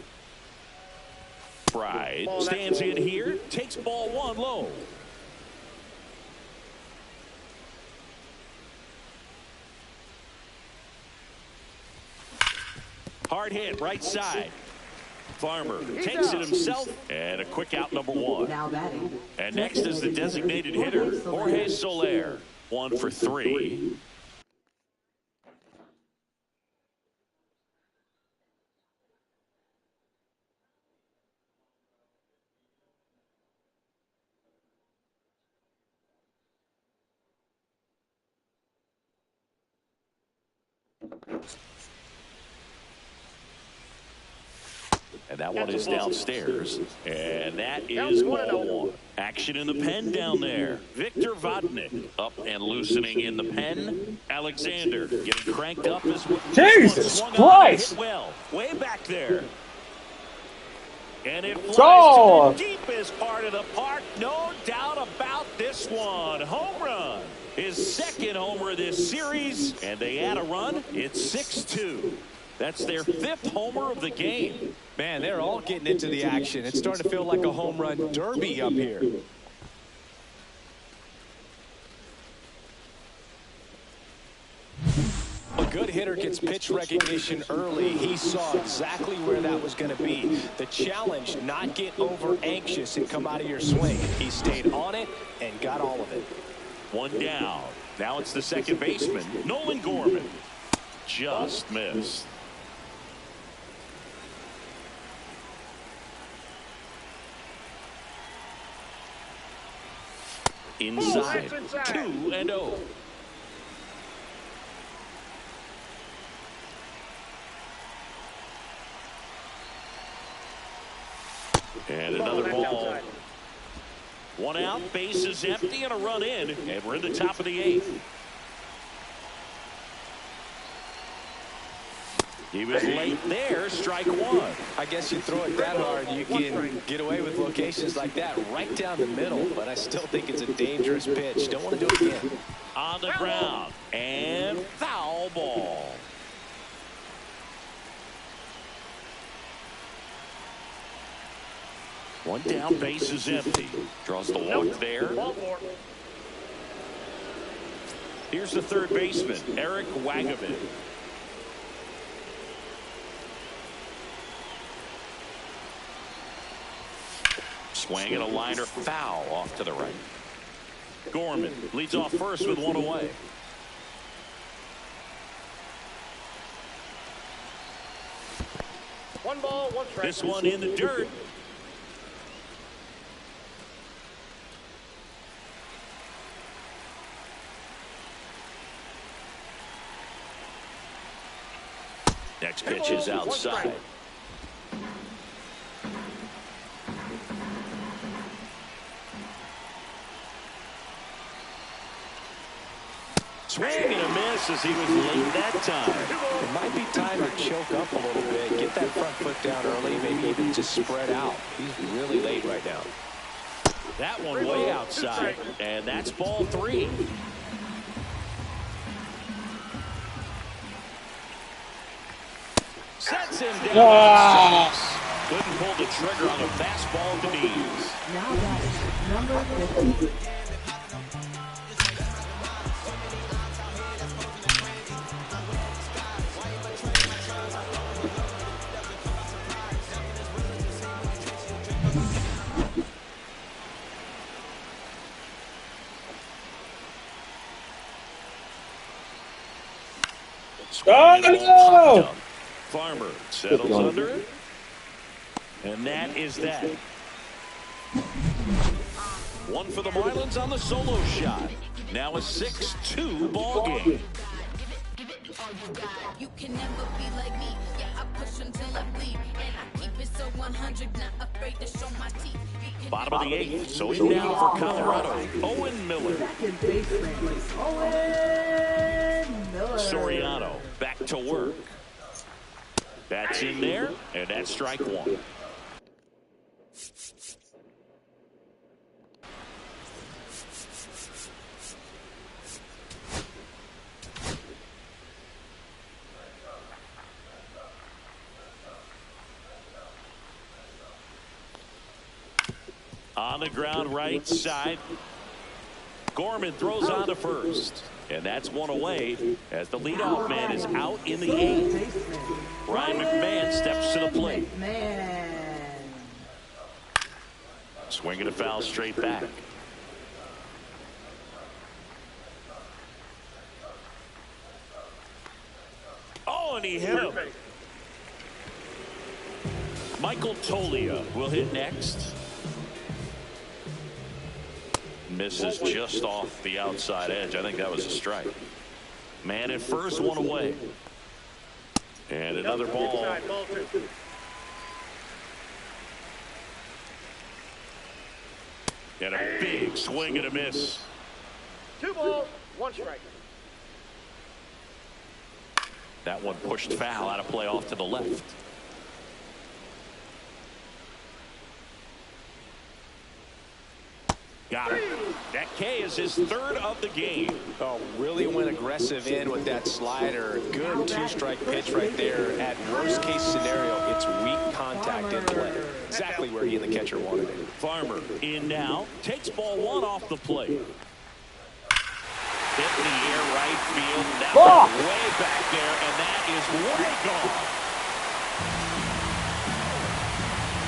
Pride stands in here, takes ball one low. Hard hit, right side. Farmer takes it himself, and a quick out, number one. Now batting. And next is the designated hitter, Jorge Soler. 1 for 3. And that one is downstairs. And that is ball one. Action in the pen down there. Victor Vodnik up and loosening in the pen. Alexander getting cranked up as well. Jesus Christ! Hit well, way back there. And it flies Go! to the deepest part of the park. No doubt about this one. Home run. His second homer of this series. And they add a run. It's 6-2. That's their 5th homer of the game. Man, they're all getting into the action. It's starting to feel like a home run derby up here. A good hitter gets pitch recognition early. He saw exactly where that was going to be. The challenge, not get over anxious and come out of your swing. He stayed on it and got all of it. One down. Now it's the second baseman, Nolan Gorman. Just missed. Inside. 2-0. And another ball. One out, bases empty, and a run in, and we're in the top of the 8th. He was late there, strike one. I guess you throw it that hard, you can get away with locations like that right down the middle, but I still think it's a dangerous pitch. Don't want to do it again. On the ground, and foul ball. One down, base is empty. Draws the walk there. Here's the third baseman, Eric Wagaman. Swing and a liner, foul off to the right. Gorman leads off first with one away. One ball, one strike. This one in the dirt. Next pitch is outside. Swing and a miss as he was late that time. It might be time to choke up a little bit, get that front foot down early, maybe even just spread out. He's really late right now. That one way outside, and that's ball 3. Sets him down. Ah. Couldn't pull the trigger on a fastball at the knees. Now batting, number 50. Oh, no! Farmer settles under it. And that is that. One for the Marlins on the solo shot. Now a 6-2 ball game. You can never be like me. Yeah, I push until I bleed. And I keep it so 100, not afraid to show my teeth. Bottom of the 8th. So in now for Colorado, Owen Miller. Second baseman, Owen Miller. Soriano back to work. That's in there, and that's strike one. On the ground right side. Gorman throws on to first. And that's one away as the leadoff man is out in the 8th. Ryan McMahon steps to the plate. Swinging a foul straight back. Oh, and he hit him. Michael Tolia will hit next. Misses just off the outside edge. I think that was a strike. Man at first, one away. And another ball. And a big swing and a miss. 2 balls, 1 strike. That one pushed foul out of play off to the left. Got it. That K is his 3rd of the game. Oh, really went aggressive in with that slider. Good 2-strike pitch right there. At worst case scenario, it's weak contact in play. Exactly where he and the catcher wanted it. Farmer in now. Takes ball 1 off the plate. Hit in the air right field. Now way back there, and that is way gone.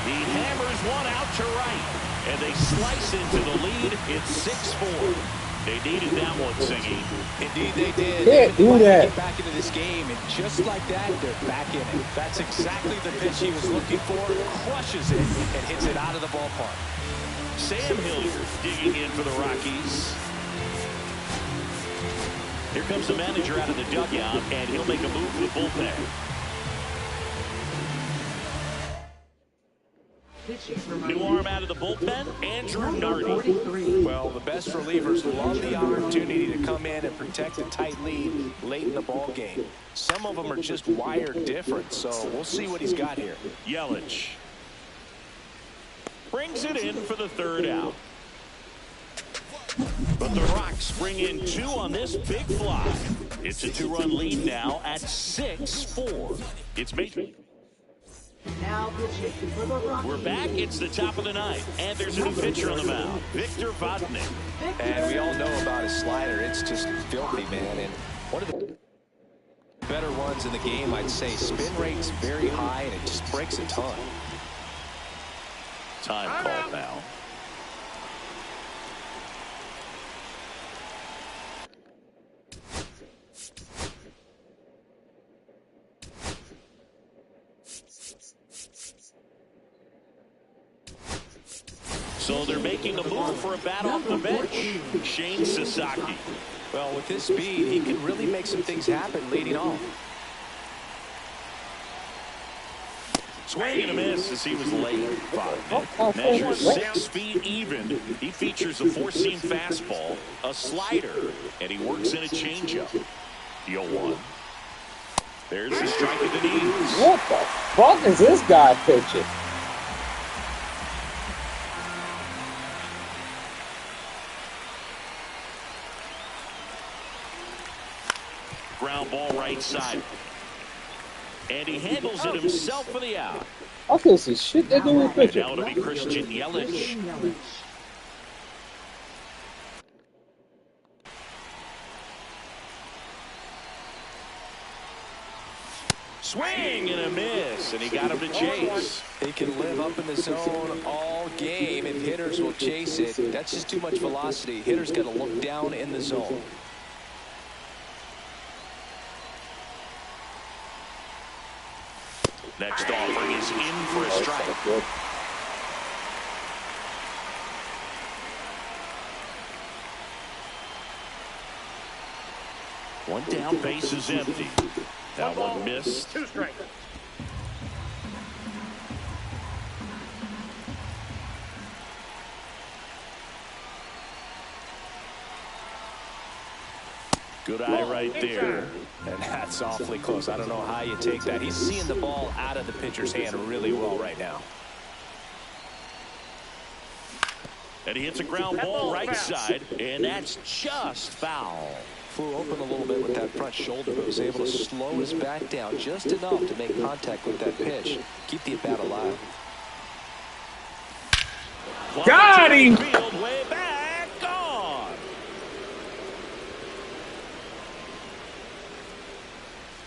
He hammers one out to right. And they slice into the lead. It's 6-4. They needed that one, Singy. Indeed they did. Can't do that. Get back into this game, and just like that, they're back in it. That's exactly the pitch he was looking for. Crushes it and hits it out of the ballpark. Sam Hilliard digging in for the Rockies. Here comes the manager out of the dugout, and he'll make a move for the bullpen. New arm out of the bullpen, Andrew Nardi. Well, the best relievers love the opportunity to come in and protect a tight lead late in the ball game. Some of them are just wired different, so we'll see what he's got here. Yelich brings it in for the 3rd out. But the Rocks bring in 2 on this big fly. It's a 2-run lead now at 6-4. It's Major. Now pitching for the Rockies. We're back. It's the top of the 9th, and there's a new pitcher on the mound, Victor Vodnik. And we all know about his slider. It's just filthy, man. And one of the better ones in the game, I'd say. Spin rate's very high, and it just breaks a ton. Time called now. So they're making a move for a bat off the bench. Shane Sasaki. Well, with his speed, he can really make some things happen leading off. Swing and a miss as he was late. Measures 6 feet even. He features a 4-seam fastball, a slider, and he works in a changeup. The 0-1. There's the strike at the knees. What the fuck is this guy pitching? Ground ball right side. And he handles it himself for the out. Offense is shit they do with And pitching. now it'll be Christian Yelich. Swing and a miss, and he got him to chase. He can live up in the zone all game if hitters will chase it. That's just too much velocity. Hitters got to look down in the zone. Next offering is in for a strike. One down, base is empty. That one missed. 2 strikes. Good eye right there. And that's awfully close. I don't know how you take that. He's seeing the ball out of the pitcher's hand really well right now. And he hits a ground ball right side, and that's just foul. Flew open a little bit with that front shoulder, but was able to slow his bat down just enough to make contact with that pitch. Keep the at-bat alive. Got him! Field way back, gone.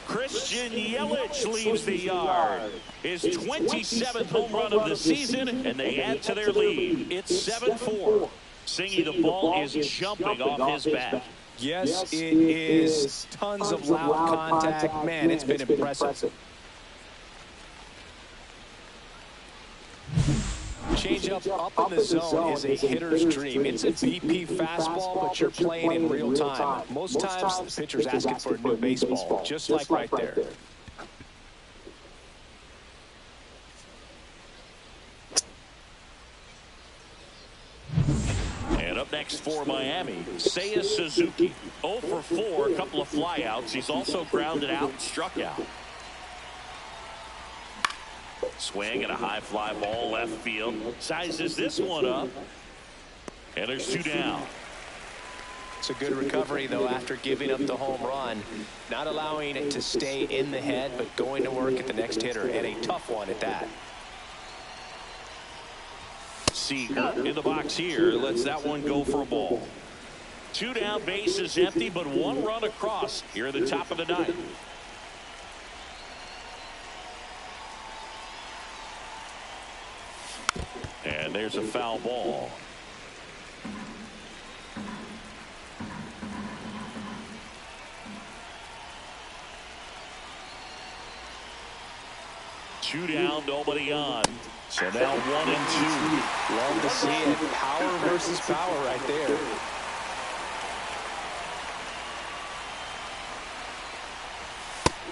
Christian Yelich leaves the yard. His 27th home run of the season, and they add to their lead. It's 7-4. Singy, the ball is jumping off his bat. Yes, it is. Tons of loud contact. Man, it's been impressive. Changeup up in the zone is a hitter's dream. It's a BP fastball, but you're playing in real time. Most times, the pitcher's asking for a new baseball, just like right there. And up next for Miami, Seiya Suzuki. 0 for 4, a couple of flyouts. He's also grounded out and struck out. Swing and a high fly ball left field. Sizes this one up. And there's 2 down. It's a good recovery, though, after giving up the home run. Not allowing it to stay in the head, but going to work at the next hitter, and a tough one at that. Seager in the box here. Lets that one go for a ball. 2 down, bases empty, but 1 run across here at the top of the 9th. And there's a foul ball. Two down, nobody on. So now 1 and 2. Love to see it. Power versus power right there.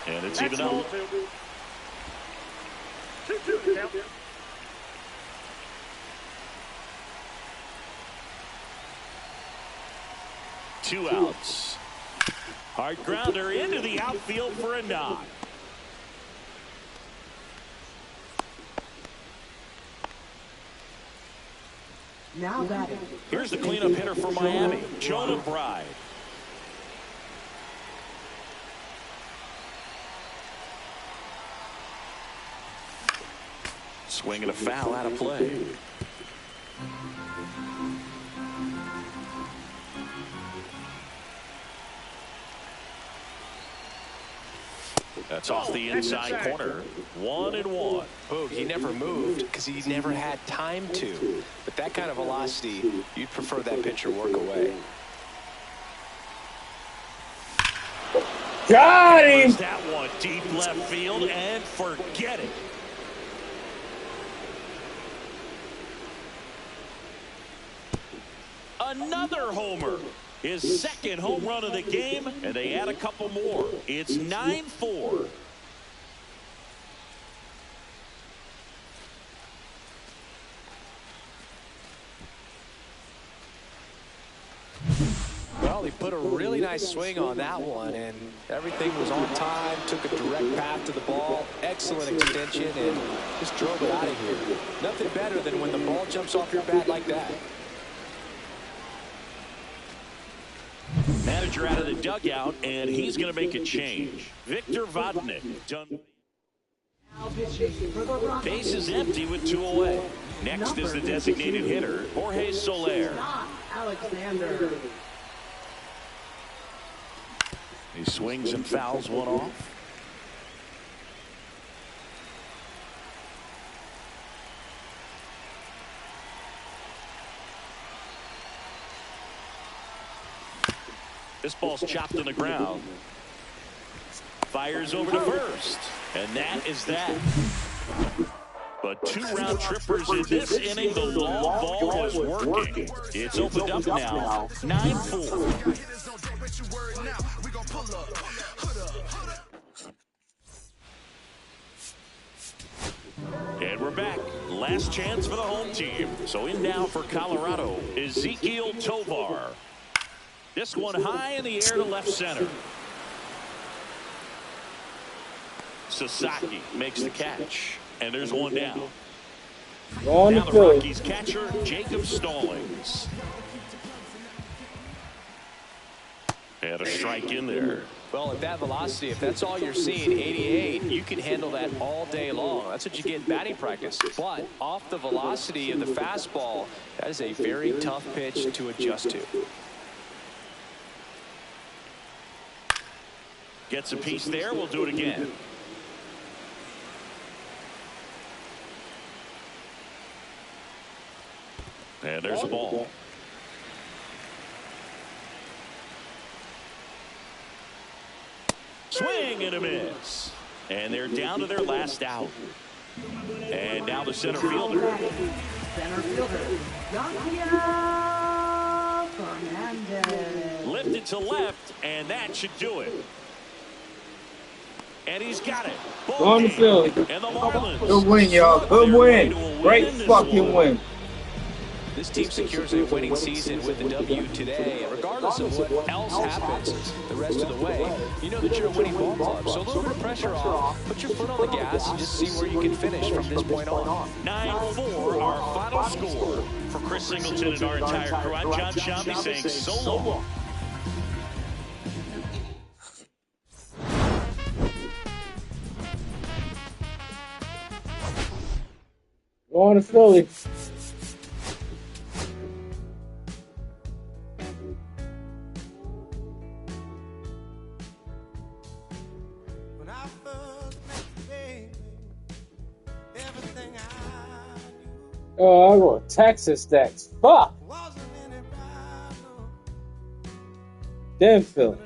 And it's even up. 2-2 count. Two outs. Hard grounder into the outfield for a knock. Now batting. Here's the cleanup hitter for Miami, Jonah Bride. Swinging a foul out of play. That's off the inside corner. 1 and 1. Boog, he never moved because he never had time to. But that kind of velocity, you'd prefer that pitcher work away. Got him! That one deep left field, and forget it. Another homer. His second home run of the game, and they add a couple more. It's 9-4. Well, he put a really nice swing on that one, and everything was on time, took a direct path to the ball, excellent extension, and just drove it out of here. Nothing better than when the ball jumps off your bat like that. Manager out of the dugout, and he's going to make a change. Victor Vodnik done. Base is empty with 2 away. Next is the designated hitter, Jorge Soler. Alexander. He swings and fouls one off. This ball's chopped on the ground. Fires over to first. And that is that. But 2 round trippers in this inning. The long ball was working. It's opened up now. 9-4. And we're back. Last chance for the home team. So in now for Colorado, Ezequiel Tovar. This one high in the air to left center. Sasaki makes the catch. And there's one down. Now the Rockies catcher, Jacob Stallings. And a strike in there. Well, at that velocity, if that's all you're seeing, 88, you can handle that all day long. That's what you get in batting practice. But off the velocity of the fastball, that is a very tough pitch to adjust to. Gets a piece there. We'll do it again. And there's a ball. Swing and a miss. And they're down to their last out. And now the center fielder. Center fielder. Fernandez. Lifted to left, and that should do it. And he's got it. On the field. And the Marlins. Good win, y'all. Good win. Great fucking win. This team secures a winning season with the W today. And regardless of what else happens the rest of the way, you know that you're a winning ball club. So a little bit of pressure off. Put your foot on the gas and just see where you can finish from this point on. 9-4, our final score. For Chris Singleton and our entire crew, I'm John Shambi saying so long. Going to Philly. Oh, I wrote Texas next. Fuck. Damn, Philly.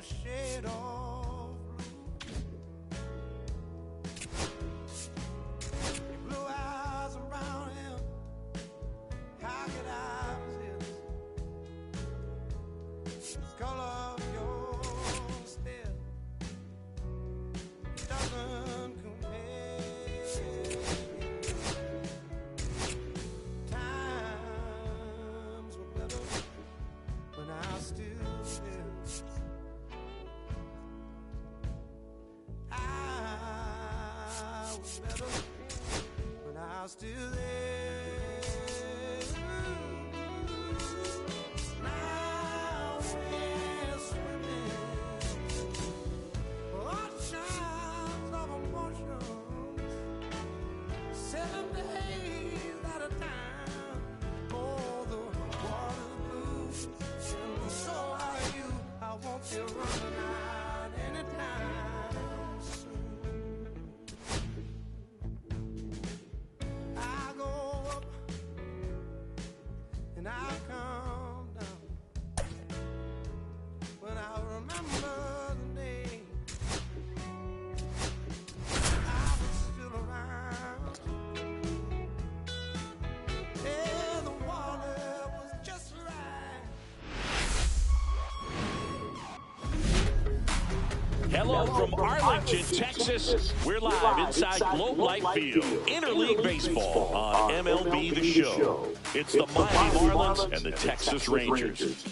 Hello from Arlington, Texas. We're live inside Globe Life Field. Interleague Baseball on MLB The Show. It's the Miami Marlins and the Texas Rangers.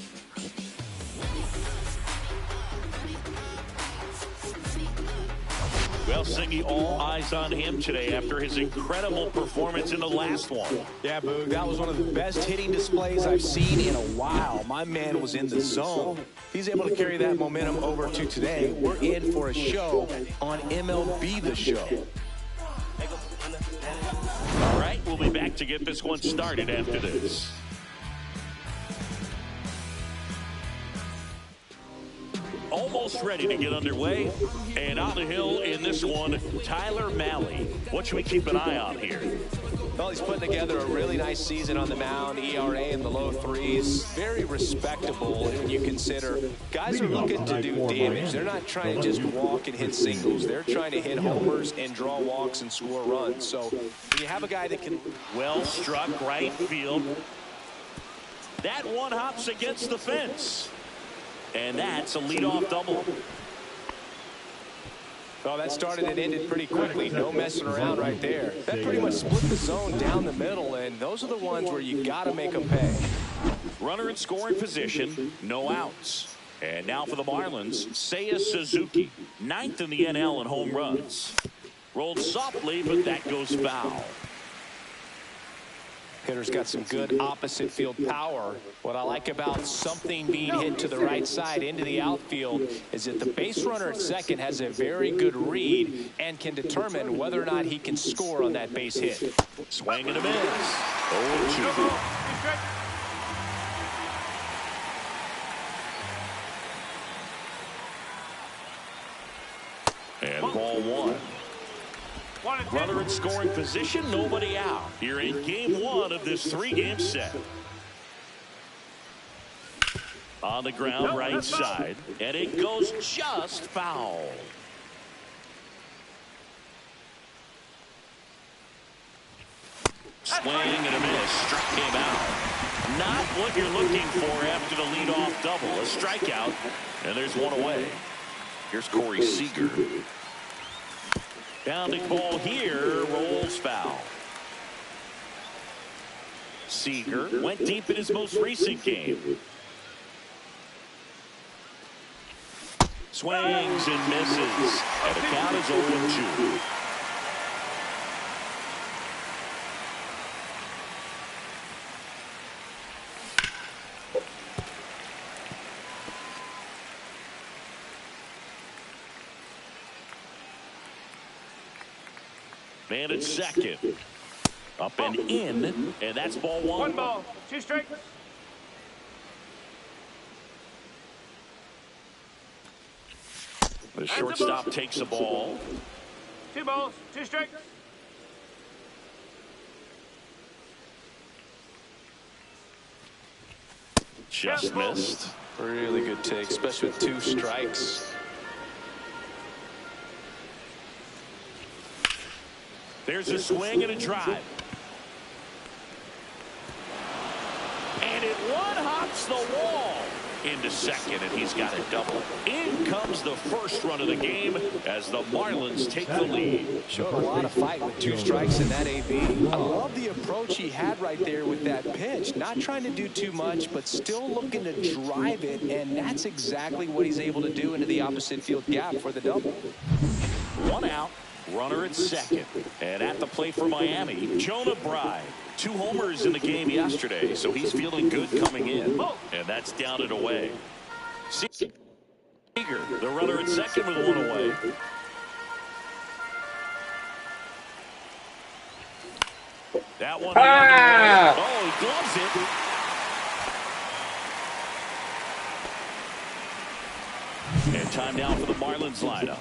Well, Siggy, all eyes on him today after his incredible performance in the last one. Yeah, Boog, that was one of the best hitting displays I've seen in a while. My man was in the zone. He's able to carry that momentum over to today. We're in for a show on MLB The Show. back to get this one started after this. Almost ready to get underway. And on the hill in this one, Tyler Mahle. What should we keep an eye on here? Well, he's putting together a really nice season on the mound. ERA in the low 3s. Very respectable when you consider guys are looking to do damage. They're not trying to just walk and hit singles. They're trying to hit homers and draw walks and score runs. So when you have a guy that can... Well struck right field. That one hops against the fence. And that's a leadoff double. Well, that started and ended pretty quickly. No messing around right there. That pretty much split the zone down the middle, and those are the ones where you got to make them pay. Runner in scoring position, no outs. And now for the Marlins, Seiya Suzuki, 9th in the NL in home runs. Rolled softly, but that goes foul. Hitter's got some good opposite field power. What I like about something being hit to the right side into the outfield is that the base runner at second has a very good read and can determine whether or not he can score on that base hit. Swing and a miss. 0-2. And ball one. Runner in scoring position, nobody out. Here in game one of this 3-game set. On the ground, right side. And it goes just foul. Swing and a miss. Struck him out. Not what you're looking for after the leadoff double. A strikeout. And there's one away. Here's Corey Seager. Bounding ball here, rolls foul. Seager went deep in his most recent game. Swings and misses. And the count is 0-2. Man at second. Up and in, and that's ball one. 1 ball, 2 strikes. The shortstop takes the ball. 2 balls, 2 strikes. Just missed. Really good take, especially with 2 strikes. There's a swing and a drive. And it one-hops the wall into second, and he's got a double. In comes the first run of the game as the Marlins take the lead. Showed a lot of fight with 2 strikes in that AB. I love the approach he had right there with that pitch. Not trying to do too much, but still looking to drive it, and that's exactly what he's able to do into the opposite field gap for the double. 1 out. Runner at second. And at the plate for Miami, Jonah Bride. 2 homers in the game yesterday, so he's feeling good coming in. And that's down and away. Seager, the runner at second with 1 away. That one. Oh, he gloves it. And time now for the Marlins lineup.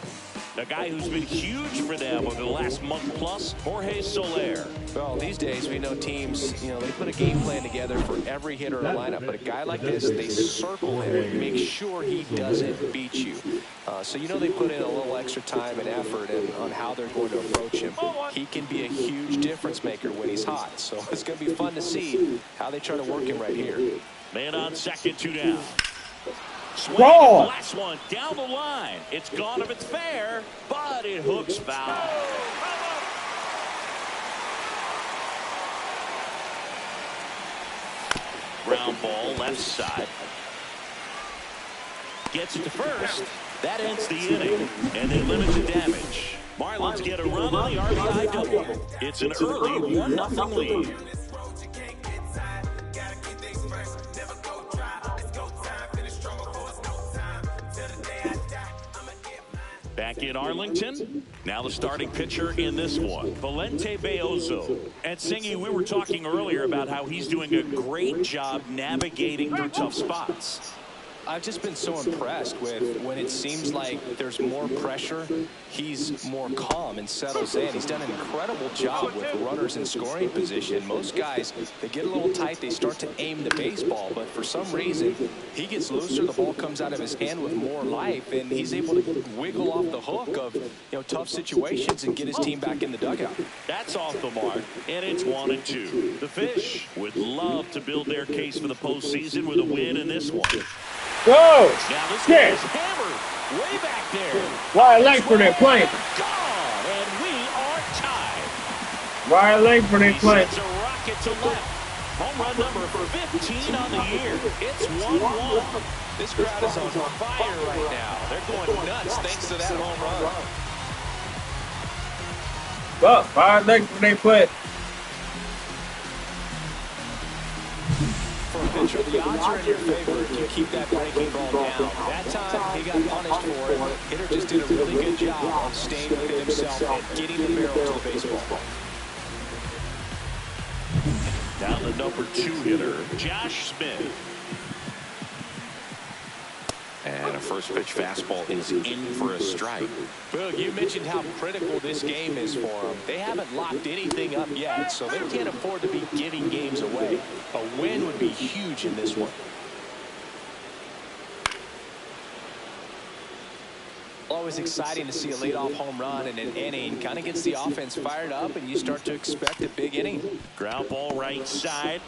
A guy who's been huge for them over the last month plus, Jorge Soler. Well, these days we know teams, they put a game plan together for every hitter in a lineup. But a guy like this, they circle him and make sure he doesn't beat you. So they put in a little extra time and effort on how they're going to approach him. He can be a huge difference maker when he's hot. So it's going to be fun to see how they try to work him right here. Man on second, 2 down. Swing the last one down the line. It's gone if it's fair, but it hooks foul. Ground ball left side. Gets it to first. That ends the inning, and they limit the damage. Marlins get a run on the RBI double. It's an early 1-0 lead. Back back in Arlington. Now the starting pitcher in this one, Valente Beozo. And Singy, we were talking earlier about how he's doing a great job navigating through tough spots. I've just been so impressed with when it seems like there's more pressure, he's more calm and settles in. He's done an incredible job with runners in scoring position. Most guys, they get a little tight, they start to aim the baseball, but for some reason, he gets looser, the ball comes out of his hand with more life, and he's able to wiggle off the hook of tough situations and get his team back in the dugout. That's off the mark, and it's 1-2. The Fish would love to build their case for the postseason with a win in this one. Go! Now this guy is hammered way back there. Wide Langford ain't playing. Gone, and we are tied. Wide Langford ain't playing. He sends a rocket to left. Home run number 15 on the year. It's 1-1. This crowd is on fire right now. They're going nuts thanks to that home run. Well, Wide Langford ain't playing. Pitcher, the odds are in your favor if you keep that breaking ball down. That time, he got punished for it. The hitter just did a really good job of staying within himself and getting the barrel to the baseball. Down the number 2 hitter, Josh Smith. And a first pitch fastball is in for a strike. Boog, you mentioned how critical this game is for them. They haven't locked anything up yet, so they can't afford to be giving games away. A win would be huge in this one. Always exciting to see a leadoff home run in an inning. Kind of gets the offense fired up, and you start to expect a big inning. Ground ball right side.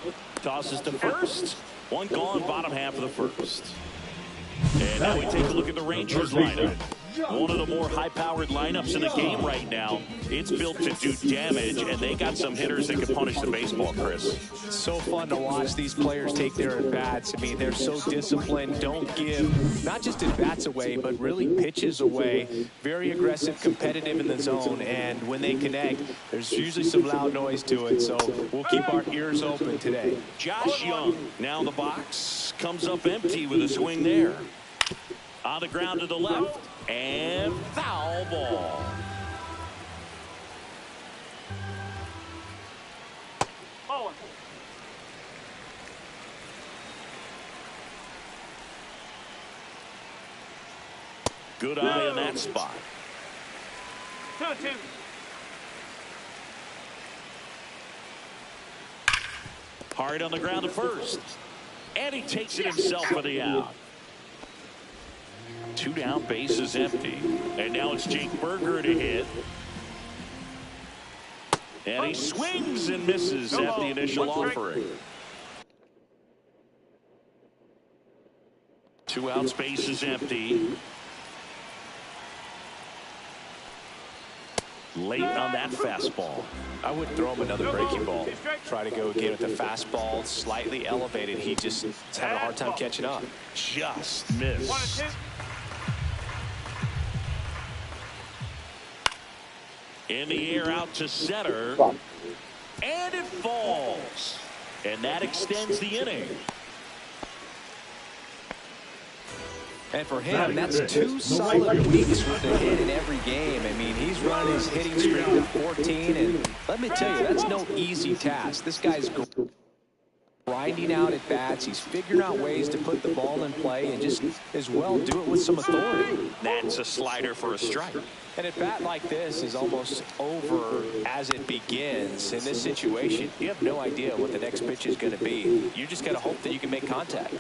Tosses to first. One gone, bottom half of the first. And now we take a look at the Rangers lineup. One of the more high-powered lineups in the game right now. It's built to do damage, and they got some hitters that can punish the baseball, Chris. So fun to watch these players take their at-bats. I mean, they're so disciplined, don't give not just at-bats away, but really pitches away. Very aggressive, competitive in the zone, and when they connect, there's usually some loud noise to it, so we'll keep our ears open today. Josh Young now in the box, comes up empty with a swing there. On the ground to the left, and foul ball. Good eye in that spot. 2-2. Hard on the ground to first. And he takes it himself for the out. 2 down, bases empty. And now it's Jake Berger to hit. And he swings and misses at the initial offering. 2 outs, bases empty. Late on that fastball. I would throw him another breaking ball. Try to go again with the fastball, slightly elevated. He just is having a hard time catching up. Just missed. In the air out to center. And it falls. And that extends the inning. And for him, that's 2 solid weeks with a hit in every game. I mean, he's run his hitting streak to 14, and let me tell you, that's no easy task. This guy's grinding out at bats. He's figuring out ways to put the ball in play and just as well do it with some authority. That's a slider for a strike. And at bat like this is almost over as it begins. In this situation, you have no idea what the next pitch is going to be. You just got to hope that you can make contact.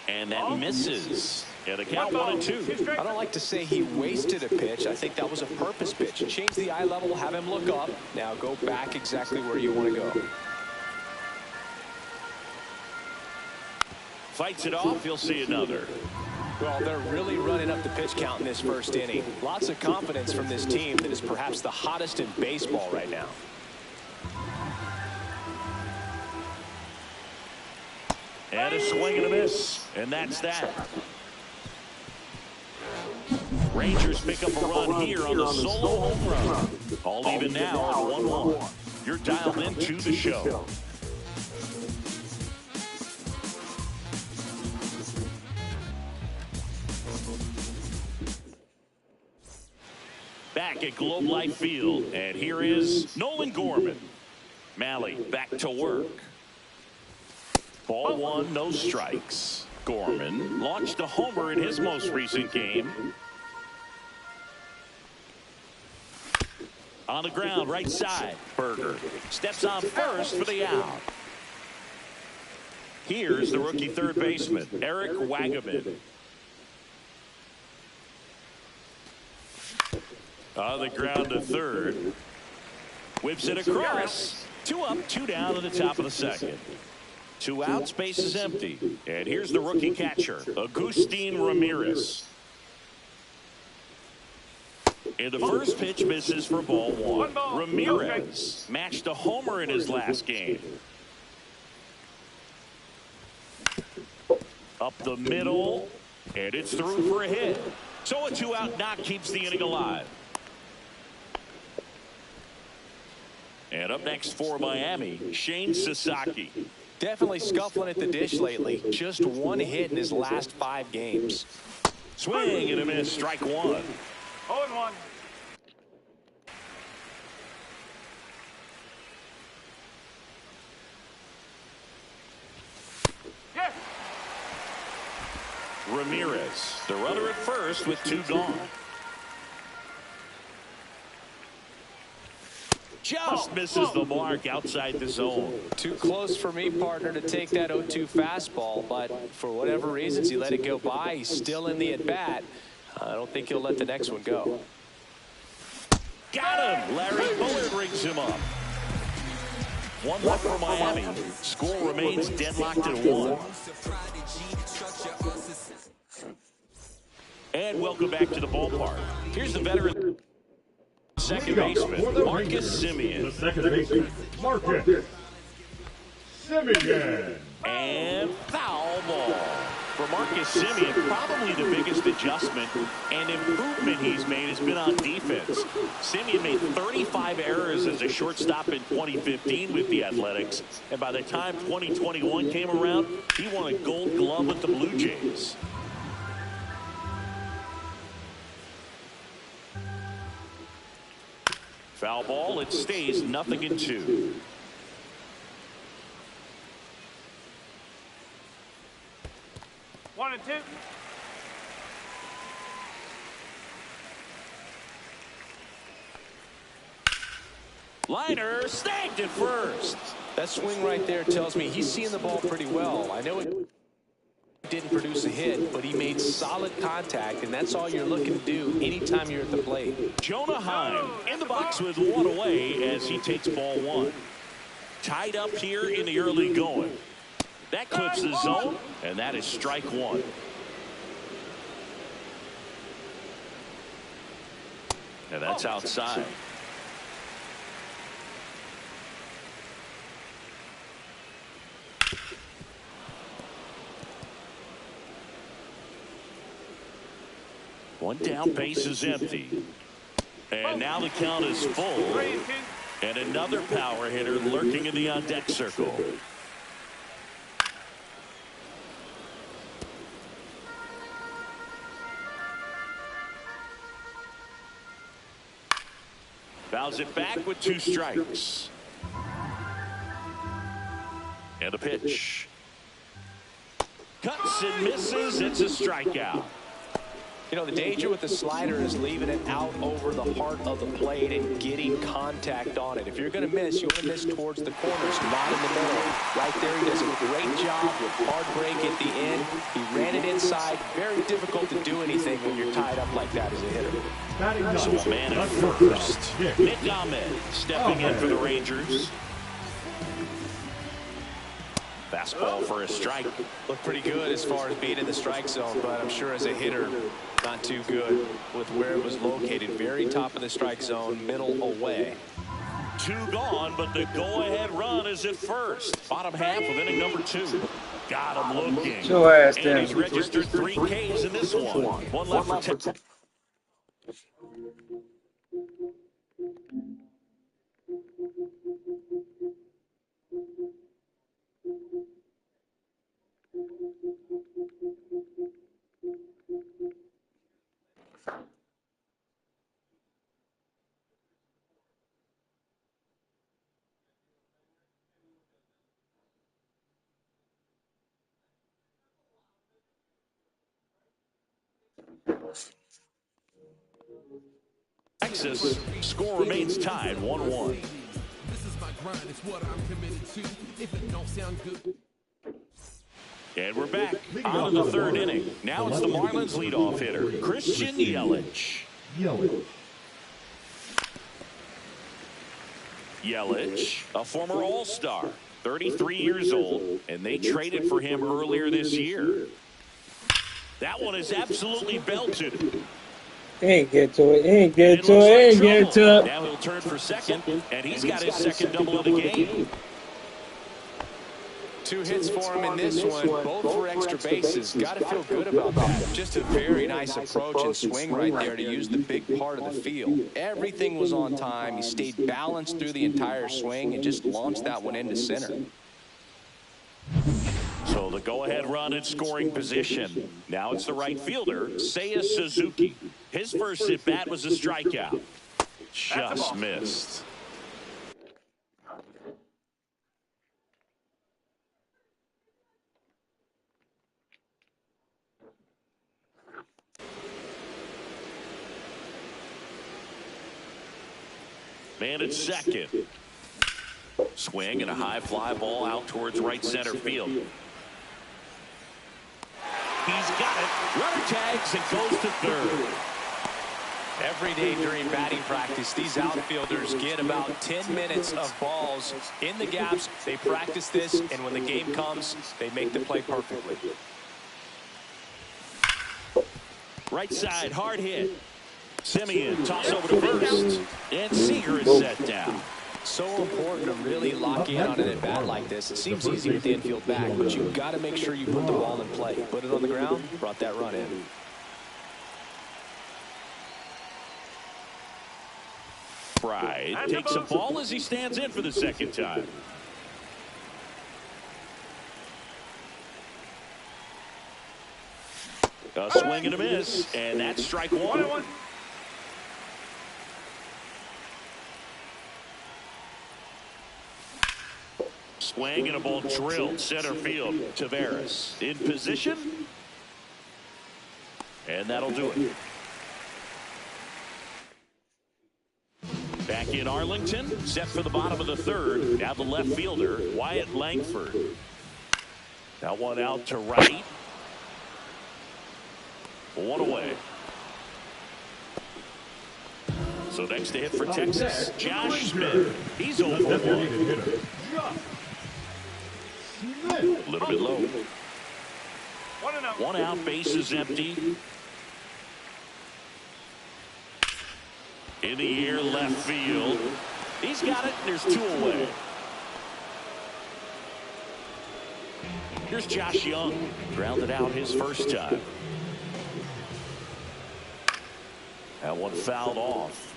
And that misses. Yeah, the count 1-2. I don't like to say he wasted a pitch. I think that was a purpose pitch. Change the eye level, have him look up. Now go back exactly where you want to go. Fights it off, you'll see another. Well, they're really running up the pitch count in this first inning. Lots of confidence from this team that is perhaps the hottest in baseball right now. And a swing and a miss. And that's that. Rangers pick up a run here on the solo home run. All even now at 1-1. You're dialed into the show. back at Globe Life Field. And here is Nolan Gorman. Malley back to work. Ball one, no strikes. Gorman launched a homer in his most recent game. On the ground, right side. Berger steps on first for the out. Here's the rookie third baseman, Eric Wagaman. On the ground to third. Whips it across. 2 up, 2 down at the top of the second. 2 outs, base is empty. And here's the rookie catcher, Agustin Ramirez. And the first pitch misses for ball one. Ramirez matched a homer in his last game. Up the middle, and it's through for a hit. So a 2-out knock keeps the inning alive. And up next for Miami, Shane Sasaki. Definitely scuffling at the dish lately. Just 1 hit in his last 5 games. Swing and a miss, strike 1. 0-1. Yes. Ramirez, the runner at first with 2 gone. Just misses the mark outside the zone. Too close for me, partner, to take that 0-2 fastball, but for whatever reasons, he let it go by. He's still in the at-bat. I don't think he'll let the next one go. Got him! Larry Bullard rings him up. 1 left for Miami. Score remains deadlocked at 1. And welcome back to the ballpark. Here's the veteran second baseman, Marcus Semien. Second baseman, Marcus Semien. And foul ball. For Marcus Semien, probably the biggest adjustment and improvement he's made has been on defense. Semien made 35 errors as a shortstop in 2015 with the Athletics. And by the time 2021 came around, he won a Gold Glove with the Blue Jays. Foul ball, it stays 0-2. One and two. Liner snagged at first. That swing right there tells me he's seeing the ball pretty well. I know it didn't produce a hit, but he made solid contact, and that's all you're looking to do anytime you're at the plate. Jonah Heim in the box with 1 away as he takes ball 1. Tied up here in the early going. That clips the zone, and that is strike 1. And that's outside. One down, base is empty. And now the count is full. And another power hitter lurking in the on-deck circle. Fouls it back with 2 strikes. And a pitch. Cuts and misses. It's a strikeout. You know, the danger with the slider is leaving it out over the heart of the plate and getting contact on it. If you're going to miss, you want to miss towards the corners, not in the middle. Right there, he does a great job with hard break at the end. He ran it inside. Very difficult to do anything when you're tied up like that as a hitter. So a man at first. Nick Ahmed stepping in for the Rangers. Fastball for a strike. Looked pretty good as far as being in the strike zone, but I'm sure as a hitter, not too good with where it was located. Very top of the strike zone, middle away. 2 gone, but the go-ahead run is at first. Bottom half of inning number 2. Got him looking. Show ass And down. he's registered 3 Ks in this one. 1 left for 10. Texas, score remains tied 1-1. This is my grind, it's what I'm committed to. If it don't sound good. And we're back on to the third inning. Now it's the Marlins leadoff hitter, Christian Yelich. Yelich, a former All-Star, 33 years old, and they traded for him earlier this year. That one is absolutely belted. Ain't get to it. Ain't get to it. Ain't get to it. Now he'll turn for second, and he's got his second double of the game. 2 hits for him in this one, both for extra bases. Got to feel good about that. Just a very nice approach and swing right there to use the big part of the field. Everything was on time. He stayed balanced through the entire swing and just launched that one into center. So the go-ahead run in scoring position. Now it's the right fielder, Seiya Suzuki. His first at-bat was a strikeout. Just missed. Man at second. Swing and a high fly ball out towards right center field. He's got it. Runner tags and goes to third. Every day during batting practice, these outfielders get about 10 minutes of balls in the gaps. They practice this, and when the game comes, they make the play perfectly. Right side, hard hit. Simeon, toss over to first. And Seager is set down. So important to really lock in on an at-bat like this. It seems easy with the infield back, but you've got to make sure you put the ball in play. Put it on the ground, brought that run in. Pride takes a ball as he stands in for the second time. A swing and a miss, and that's strike one. Swing and a ball drilled center field. Taveras in position, and that'll do it. Back in Arlington, set for the bottom of the third. Now the left fielder, Wyatt Langford. That one out to right. One away. So next to hit for Texas, Josh Smith. He's over one. A little bit low. One out, bases empty. In the air, left field. He's got it. There's two away. Here's Josh Young. Grounded out his first time. That one fouled off.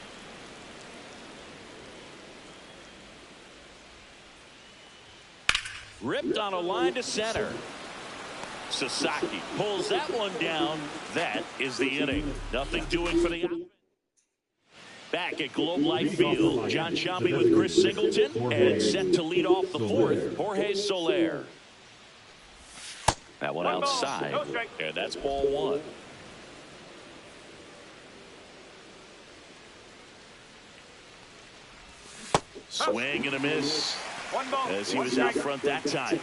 Ripped on a line to center. Sasaki pulls that one down. That is the inning. Nothing doing for the offense. Back at Globe Life Field, John Shambi with Chris Singleton, and set to lead off the fourth, Jorge Soler. That one outside, and that's ball one. Swing and a miss as he was out front that time.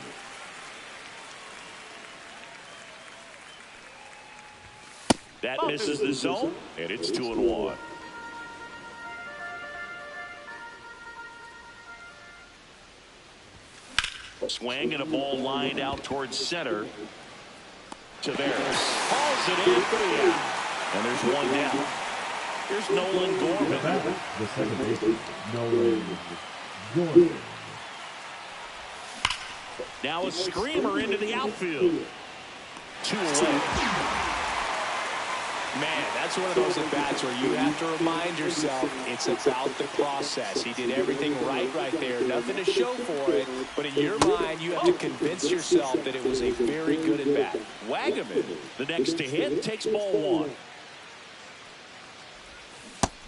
That misses the zone, and it's 2-1. Swing and a ball lined out towards center. Taveras hauls it in for the out. And there's one down. Here's Nolan Gorman. The second baseman, Nolan Gorman. Now a screamer into the outfield. Two away. Man, that's one of those at-bats where you have to remind yourself it's about the process. He did everything right there. Nothing to show for it. But in your mind, you have to convince yourself that it was a very good at-bat. Wagaman, the next to hit, takes ball one.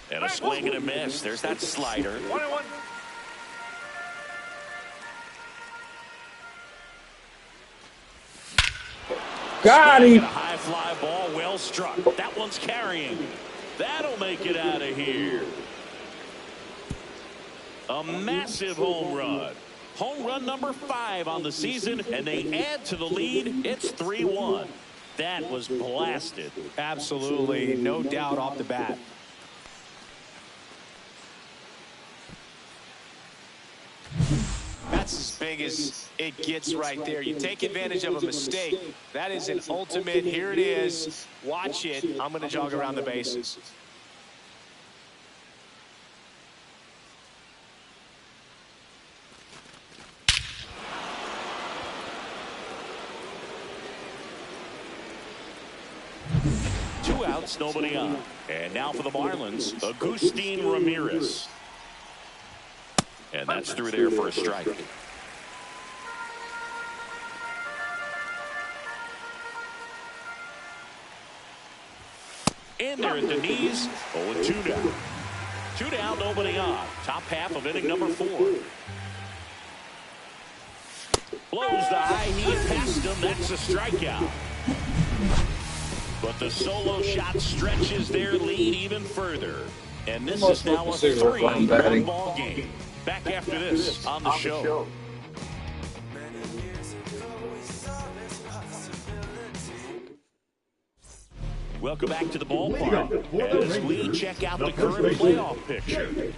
And a swing and a miss. There's that slider. 1-1. Got him. A high fly ball, well struck. That one's carrying. That'll make it out of here. A massive home run. Home run number 5 on the season, and they add to the lead. It's 3-1. That was blasted. Absolutely, no doubt off the bat. That's as big as it gets right there. You take advantage of a mistake. That is an ultimate. Here it is. Watch it. I'm going to jog around the bases. Two outs, nobody on. And now for the Marlins, Agustin Ramirez. And that's through there for a strike. In there at the knees. 0-2 down. 2 down, nobody on. Top half of inning number 4. Blows the high heat past him. That's a strikeout. But the solo shot stretches their lead even further. And this is now a 3-1 ball game. Back after this on the show. Welcome back to the ballpark as we check out the current playoff picture.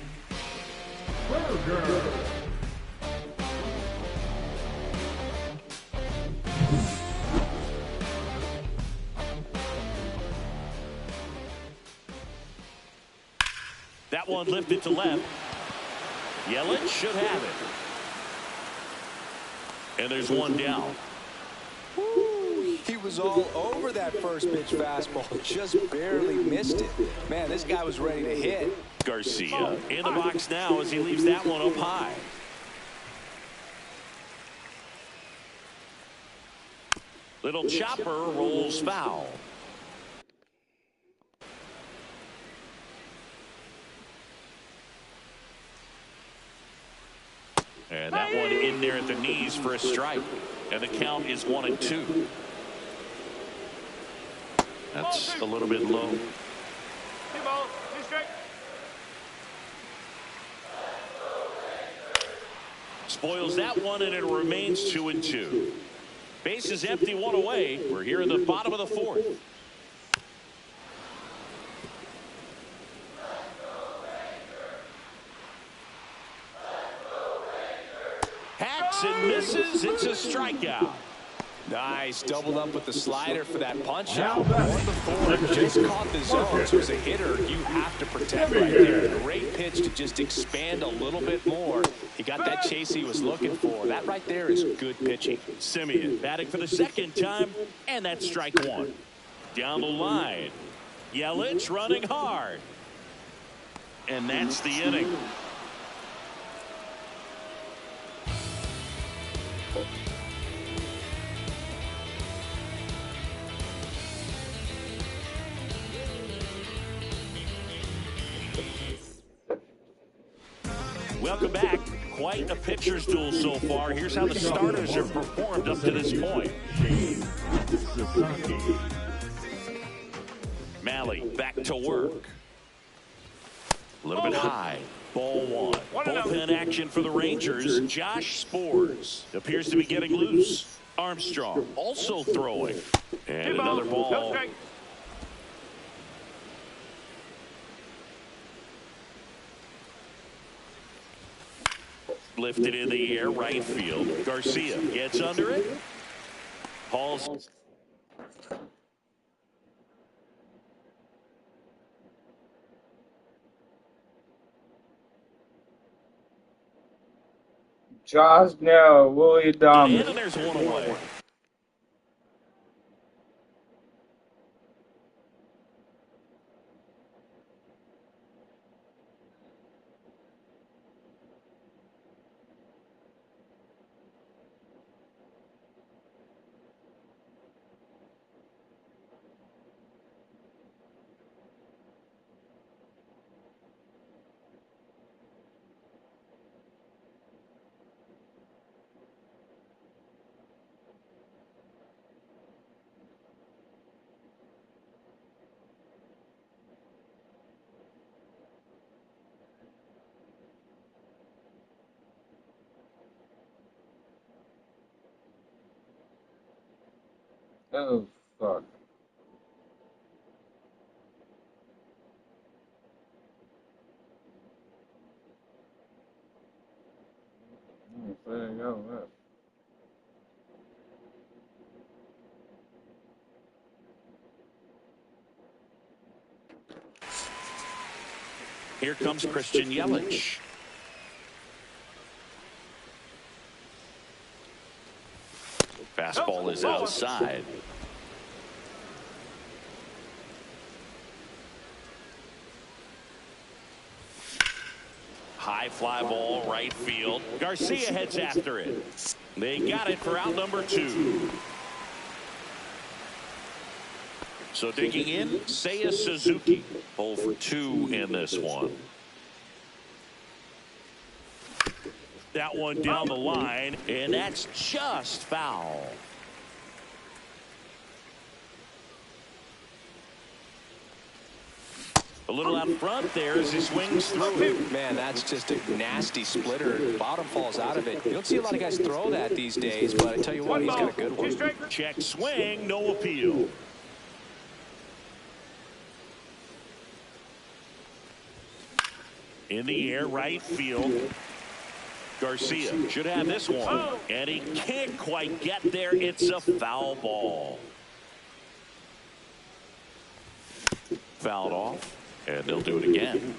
That one lifted to left. Yelich should have it. And there's one down. He was all over that first pitch fastball. Just barely missed it. Man, this guy was ready to hit. Garcia in the box now as he leaves that one up high. Little chopper rolls foul. And that one in there at the knees for a strike. And the count is 1-2. That's a little bit low. Spoils that one, and it remains 2-2. Base is empty, 1 away. We're here in the bottom of the 4th. Hacks and misses. It's a strikeout. Nice. Doubled up with the slider for that punch out. 1-4. Just caught the zone. So as a hitter, you have to protect right there. Great pitch to just expand a little bit more. He got that chase he was looking for. That right there is good pitching. Simeon batting for the 2nd time, and that's strike 1. Down the line. Yelich running hard. And that's the inning. Welcome back. Quite a pitcher's duel so far. Here's how the starters have performed up to this point. Malley back to work. A little bit high. Ball 1. Bullpen action for the Rangers. Josh Spores appears to be getting loose. Armstrong also throwing. And another ball. Lifted in the air, right field. Garcia gets under it. Hall's. Josh, no, Willie Dominic. And there's 1 away. Oh, fuck. There you go. Here comes Christian Yelich. Fastball is outside. High fly ball, right field. Garcia heads after it. They got it for out number 2. So digging in, Seiya Suzuki. 0 for 2 in this one. That one down the line, and that's just foul. A little out front there as he swings through. Man, that's just a nasty splitter. Bottom falls out of it. You don't see a lot of guys throw that these days, but I tell you what, he's got a good one. Check swing, no appeal. In the air, right field. Garcia should have this one. And he can't quite get there. It's a foul ball. Fouled off. And they'll do it again.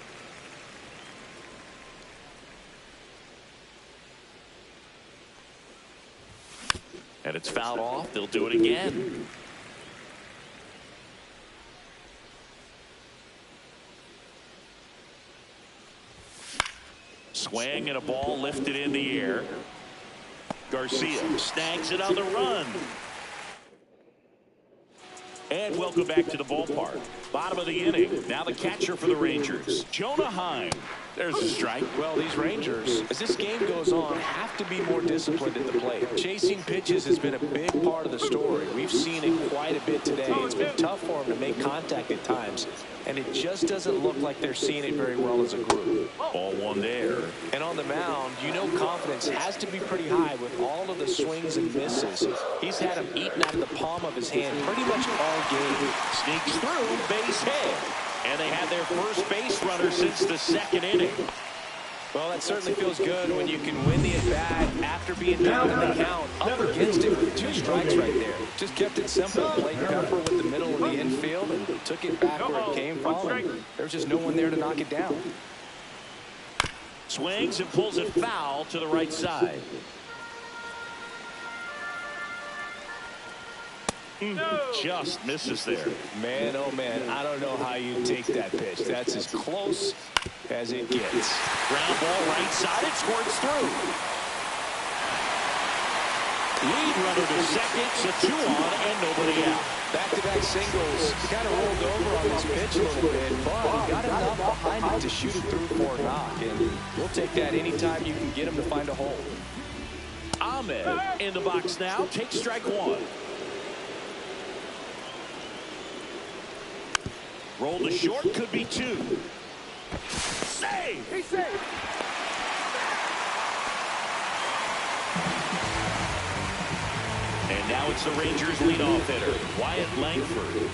And it's fouled off. They'll do it again. Swing and a ball lifted in the air. Garcia snags it on the run. And welcome back to the ballpark. Bottom of the inning. Now the catcher for the Rangers, Jonah Heim. There's a strike. Well, these Rangers, as this game goes on, have to be more disciplined at the plate. Chasing pitches has been a big part of the story. We've seen it quite a bit today. It's been tough for them to make contact at times, and it just doesn't look like they're seeing it very well as a group. Ball one there. And on the mound, you know confidence has to be pretty high with all of the swings and misses. He's had them eaten out of the palm of his hand pretty much all game. Sneaks through, base hit. And they have their first base runner since the second inning. Well, that certainly feels good when you can win the at-bat after being down in the count, up against it with 2 strikes right there. Just kept it simple, played Pepper with the middle of the infield and took it back where it came from. And there's just no one there to knock it down. Swings and pulls it foul to the right side. Just misses there. Man, oh man, I don't know how you take that pitch. That's as close as it gets. Ground ball right side, it squirts through. Lead runner to second, so 2 on and nobody out. Back-to-back singles. Kind of rolled over on this pitch a little bit, but he got enough behind it to shoot it through for a knock, and we'll take that anytime you can get him to find a hole. Ahmed in the box now, takes strike 1. Roll to short, could be 2. Save! He's safe. And now it's the Rangers leadoff hitter, Wyatt Langford.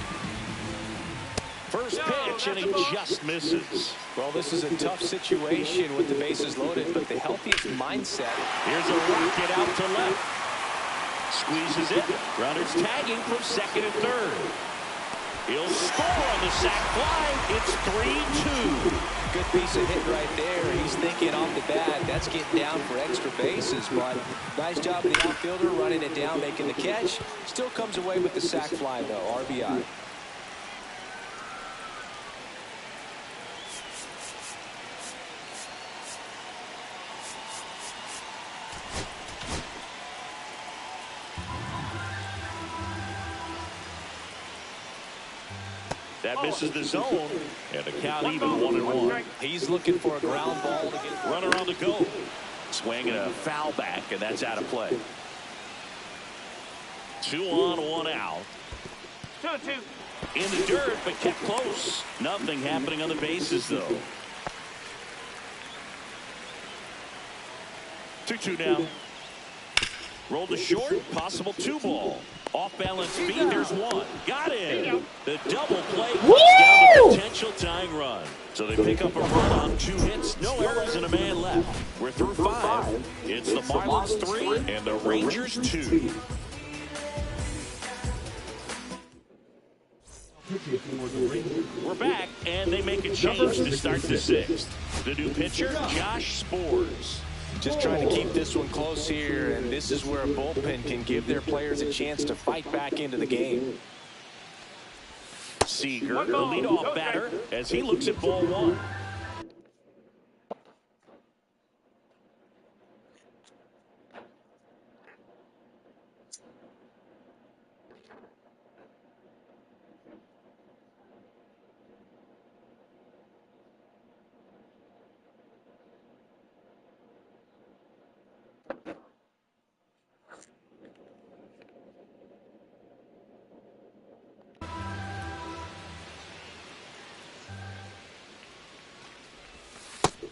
First pitch, and he just misses. Well, this is a tough situation with the bases loaded, but the healthiest mindset. Here's a rocket out to left. Squeezes it. Runners tagging from second and third. He'll score on the sac fly. It's 3-2. Good piece of hit right there. He's thinking off the bat, that's getting down for extra bases, but nice job of the outfielder running it down, making the catch. Still comes away with the sac fly, though. RBI. That misses the zone, and the count even 1-1. He's looking for a ground ball to get runner on the go. Swing and a foul back, and that's out of play. 2 on, 1 out. 2-2. In the dirt, but kept close. Nothing happening on the bases, though. 2-2 now. Rolled to short, possible 2-ball. Off-balance feet, there's one. Got him. The double play cuts down the potential tying run. So they pick up a run on 2 hits, no errors, and a man left. We're through 5. It's the Marlins 3 and the Rangers 2. We're back, and they make a change to start the 6th. The new pitcher, Josh Spores. Just trying to keep this one close here, and this is where a bullpen can give their players a chance to fight back into the game. Seager, the leadoff batter, as he looks at ball 1.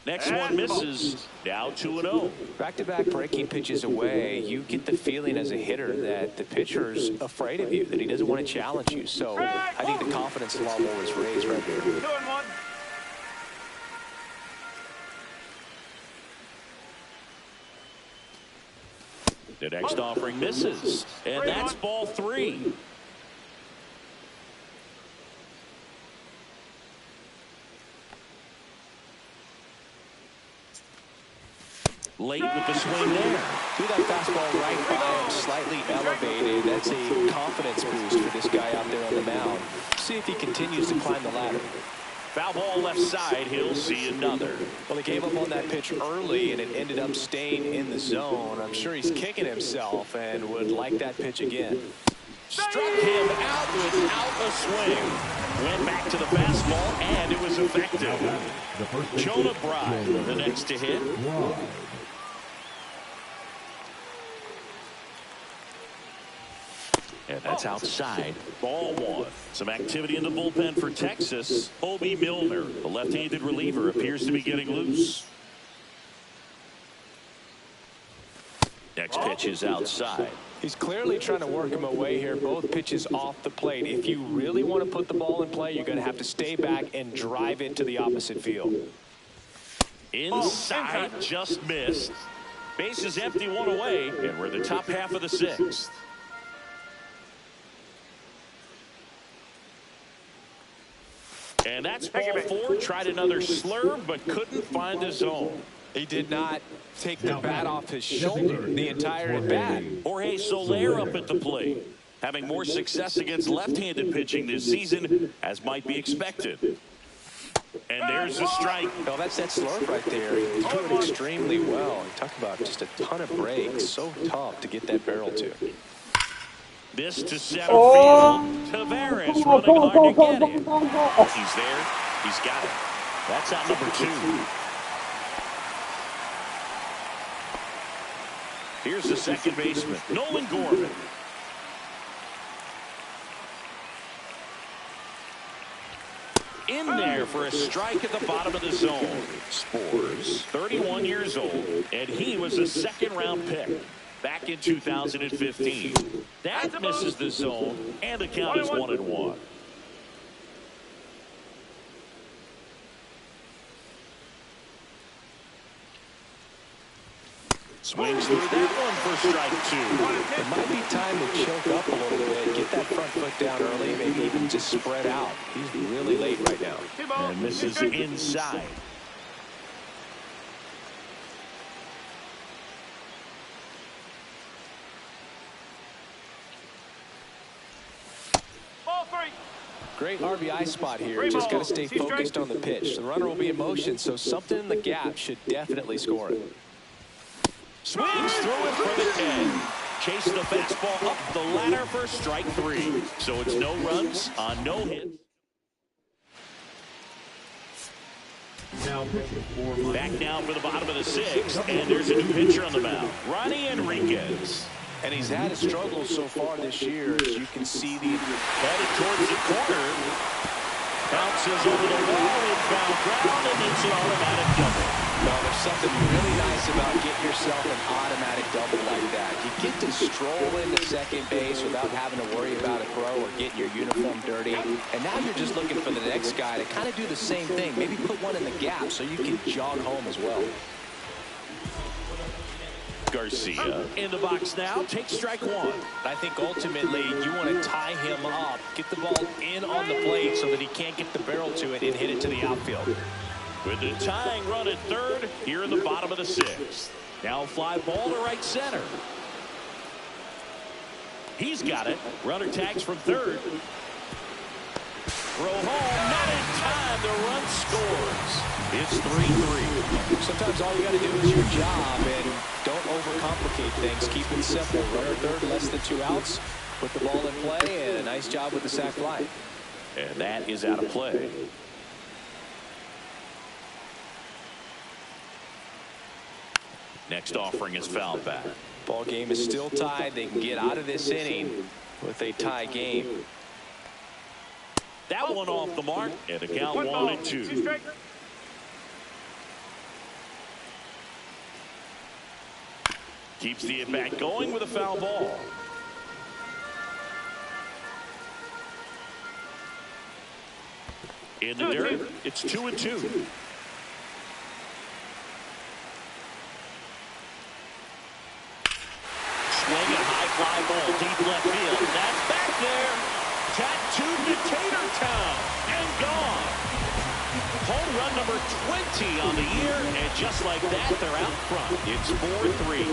Next one misses. Now 2-0. Back-to-back breaking pitches away, you get the feeling as a hitter that the pitcher's afraid of you, that he doesn't want to challenge you. So I think the confidence level is raised right here. 2-1. The next offering misses. And that's ball 3. Late with the swing there. Threw that fastball right by him, slightly elevated. That's a confidence boost for this guy out there on the mound. See if he continues to climb the ladder. Foul ball left side. He'll see another. Well, he gave up on that pitch early, and it ended up staying in the zone. I'm sure he's kicking himself and would like that pitch again. Struck him out without a swing. Went back to the fastball, and it was effective. Jonah Bride, the next to hit. And that's outside. Ball 1. Some activity in the bullpen for Texas. Obi Milner, the left-handed reliever, appears to be getting loose. Next pitch is outside. He's clearly trying to work him away here. Both pitches off the plate. If you really want to put the ball in play, you're going to have to stay back and drive it to the opposite field. Inside, just missed. Base is empty, 1 away, and we're in the top half of the 6th. And that's ball 4. Tried another slurve, but couldn't find the zone. He did not take the bat off his shoulder the entire at bat. Jorge Soler up at the plate, having more success against left-handed pitching this season, as might be expected. And there's the strike. Well, that's that slurve right there. He's doing extremely well. Talk about just a ton of breaks. So tough to get that barrel to. This to center field. Tavares running hard to get it. He's there. He's got it. That's out number 2. Here's the second baseman, Nolan Gorman. In there for a strike at the bottom of the zone. Spores, 31 years old, and he was a second-round pick back in 2015. That misses the zone, and the count is 1-1. Swings through that one for strike 2. It might be time to choke up a little bit, get that front foot down early, maybe even just spread out. He's really late right now. And misses inside. Great RBI spot here. Just got to stay focused on the pitch. The runner will be in motion, so something in the gap should definitely score it. Swings through it for the 10. Chase the fastball up the ladder for strike 3. So it's no runs on no hits. Back down for the bottom of the 6th, and there's a new pitcher on the mound, Ronnie Enriquez. And he's had a struggle so far this year, as you can see. Headed towards the corner. Bounces over the wall in foul ground, and it's an automatic double. No, there's something really nice about getting yourself an automatic double like that. You get to stroll into second base without having to worry about a throw or getting your uniform dirty. And now you're just looking for the next guy to kind of do the same thing. Maybe put one in the gap so you can jog home as well. Garcia in the box now. Take strike one. I think ultimately you want to tie him up, get the ball in on the plate so that he can't get the barrel to it and hit it to the outfield. With the tying run at third here in the bottom of the sixth. Now a fly ball to right center. He's got it. Runner tags from third. Throw home, not in time. The run scores. It's 3-3. Sometimes all you got to do is your job and don't overcomplicate things. Keep it simple. Runner third, less than 2 outs. Put the ball in play, and a nice job with the sac fly. And that is out of play. Next offering is foul back. Ball game is still tied. They can get out of this inning with a tie game. That one off the mark, and the count 1-2. Keeps the at-bat going with a foul ball. In the dirt, it's 2-2. Swing a high fly ball deep left field. That's back there. Tattooed to Tater Town and gone. Home run number 20 on the year, and just like that, they're out front. It's 4-3.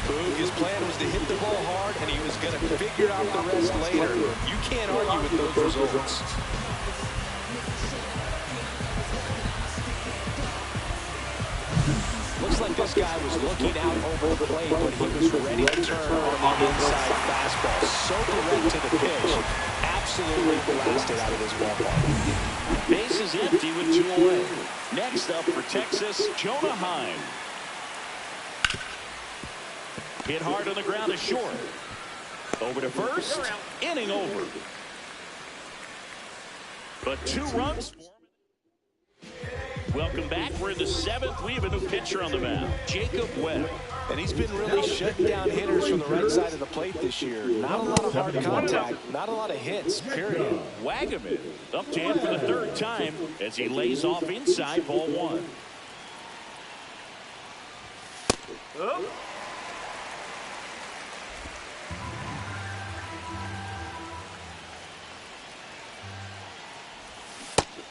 Boog, his plan was to hit the ball hard, and he was going to figure out the rest later. You can't argue with those results. Looks like this guy was looking out over the plate, but he was ready to turn on the inside fastball. So direct to the pitch. Absolutely blasted out of this ballpark. Base is empty with 2 away. Next up for Texas, Jonah Heim. Hit hard on the ground is short. Over to first. Inning over. But 2 runs. Welcome back. We're in the 7th. We have a new pitcher on the mound, Jacob Webb. And he's been really shutting down hitters from the right side of the plate this year. Not a lot of hard contact, not a lot of hits, period. Wagaman up to him for the 3rd time as he lays off inside ball 1.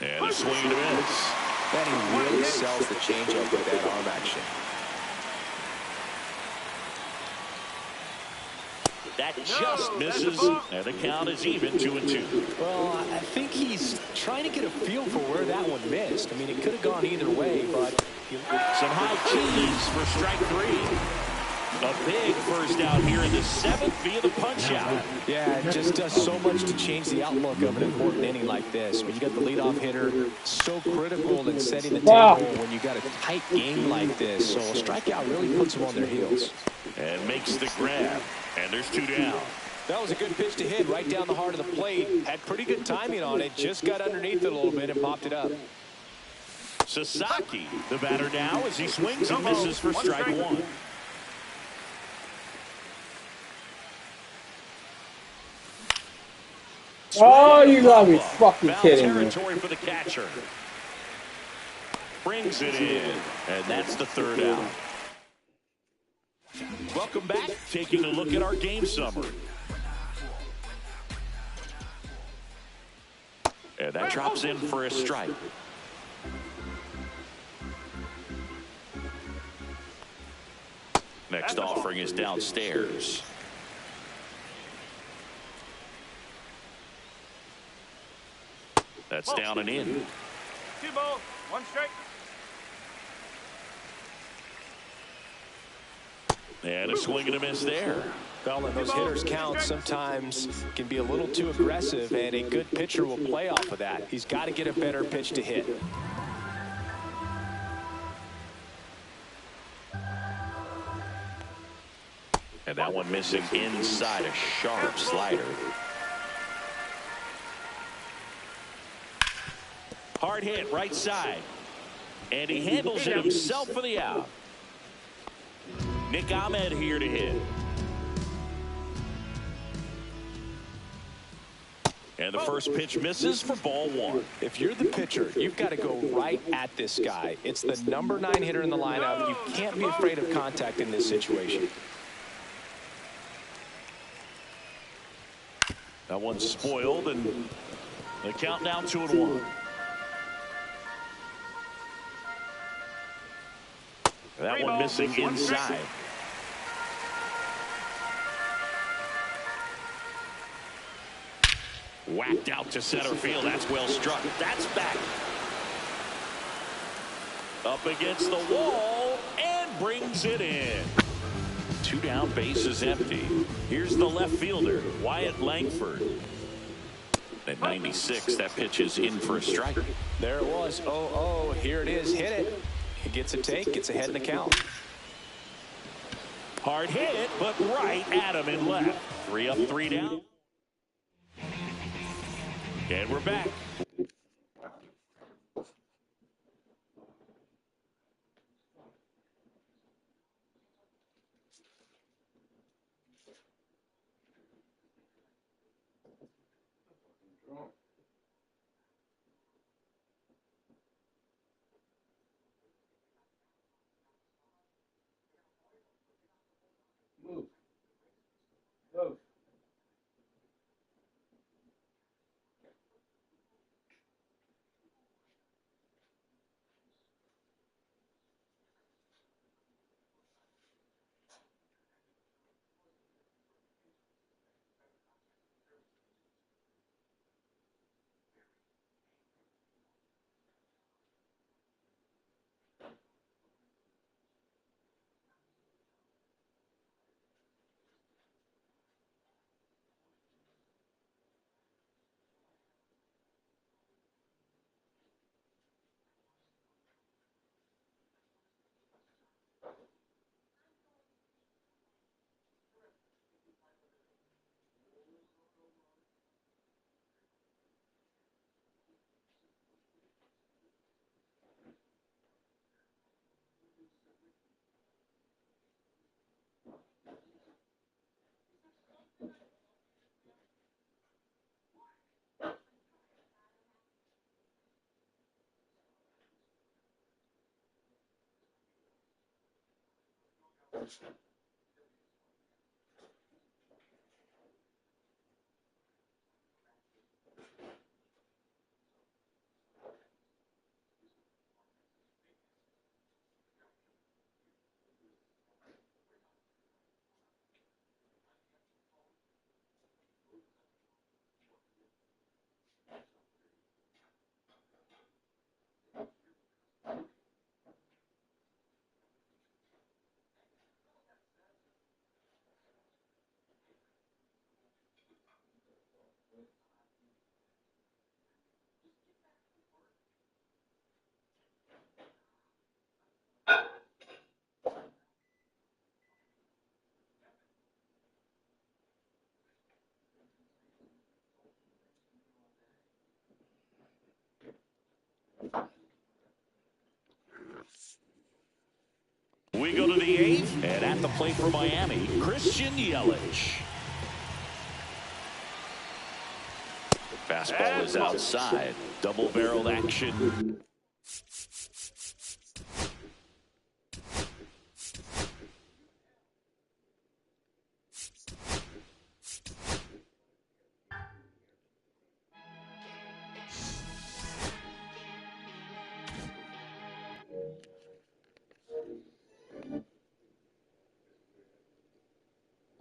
And a swing and a miss. And he really sells the changeup with that arm action. That just misses, and the count is even 2-2. Well, I think he's trying to get a feel for where that one missed. I mean, it could have gone either way, but... Some high keys for strike 3. A big first out here in the 7th via the punch out. Yeah, it just does so much to change the outlook of an important inning like this. When you got the leadoff hitter, so critical in setting the table when you got a tight game like this. So a strikeout really puts them on their heels. And makes the grab. And there's 2 down. That was a good pitch to hit right down the heart of the plate. Had pretty good timing on it. Just got underneath it a little bit and popped it up. Sasaki, the batter now, as he swings and misses for strike 1. Oh, you gotta be fucking kidding me. Territory for the catcher. Brings it in, and that's the 3rd out. Welcome back. Taking a look at our game summary. And that drops in for a strike. Next offering is downstairs. That's down and in. 2 balls, 1 strike. And a swing and a miss there. Well, and those hitters count sometimes can be a little too aggressive, and a good pitcher will play off of that. He's got to get a better pitch to hit. And that one missing inside, a sharp slider. Hard hit, right side. And he handles it himself for the out. Nick Ahmed here to hit. And the first pitch misses for ball one. If you're the pitcher, you've got to go right at this guy. It's the number 9 hitter in the lineup. You can't be afraid of contact in this situation. That one's spoiled, and the count now 2-1. That one missing inside. Whacked out to center field. That's well struck. That's back. Up against the wall and brings it in. 2 down, bases empty. Here's the left fielder, Wyatt Langford. At 96, that pitch is in for a strike. There it was. 0-0. Here it is. Hit it. He gets a take. Gets ahead in the count. Hard hit, but right at him in left. 3 up, 3 down. And we're back. Move. Move. We go to the 8th, and at the plate for Miami, Christian Yelich. Fastball is outside. Double-barreled action.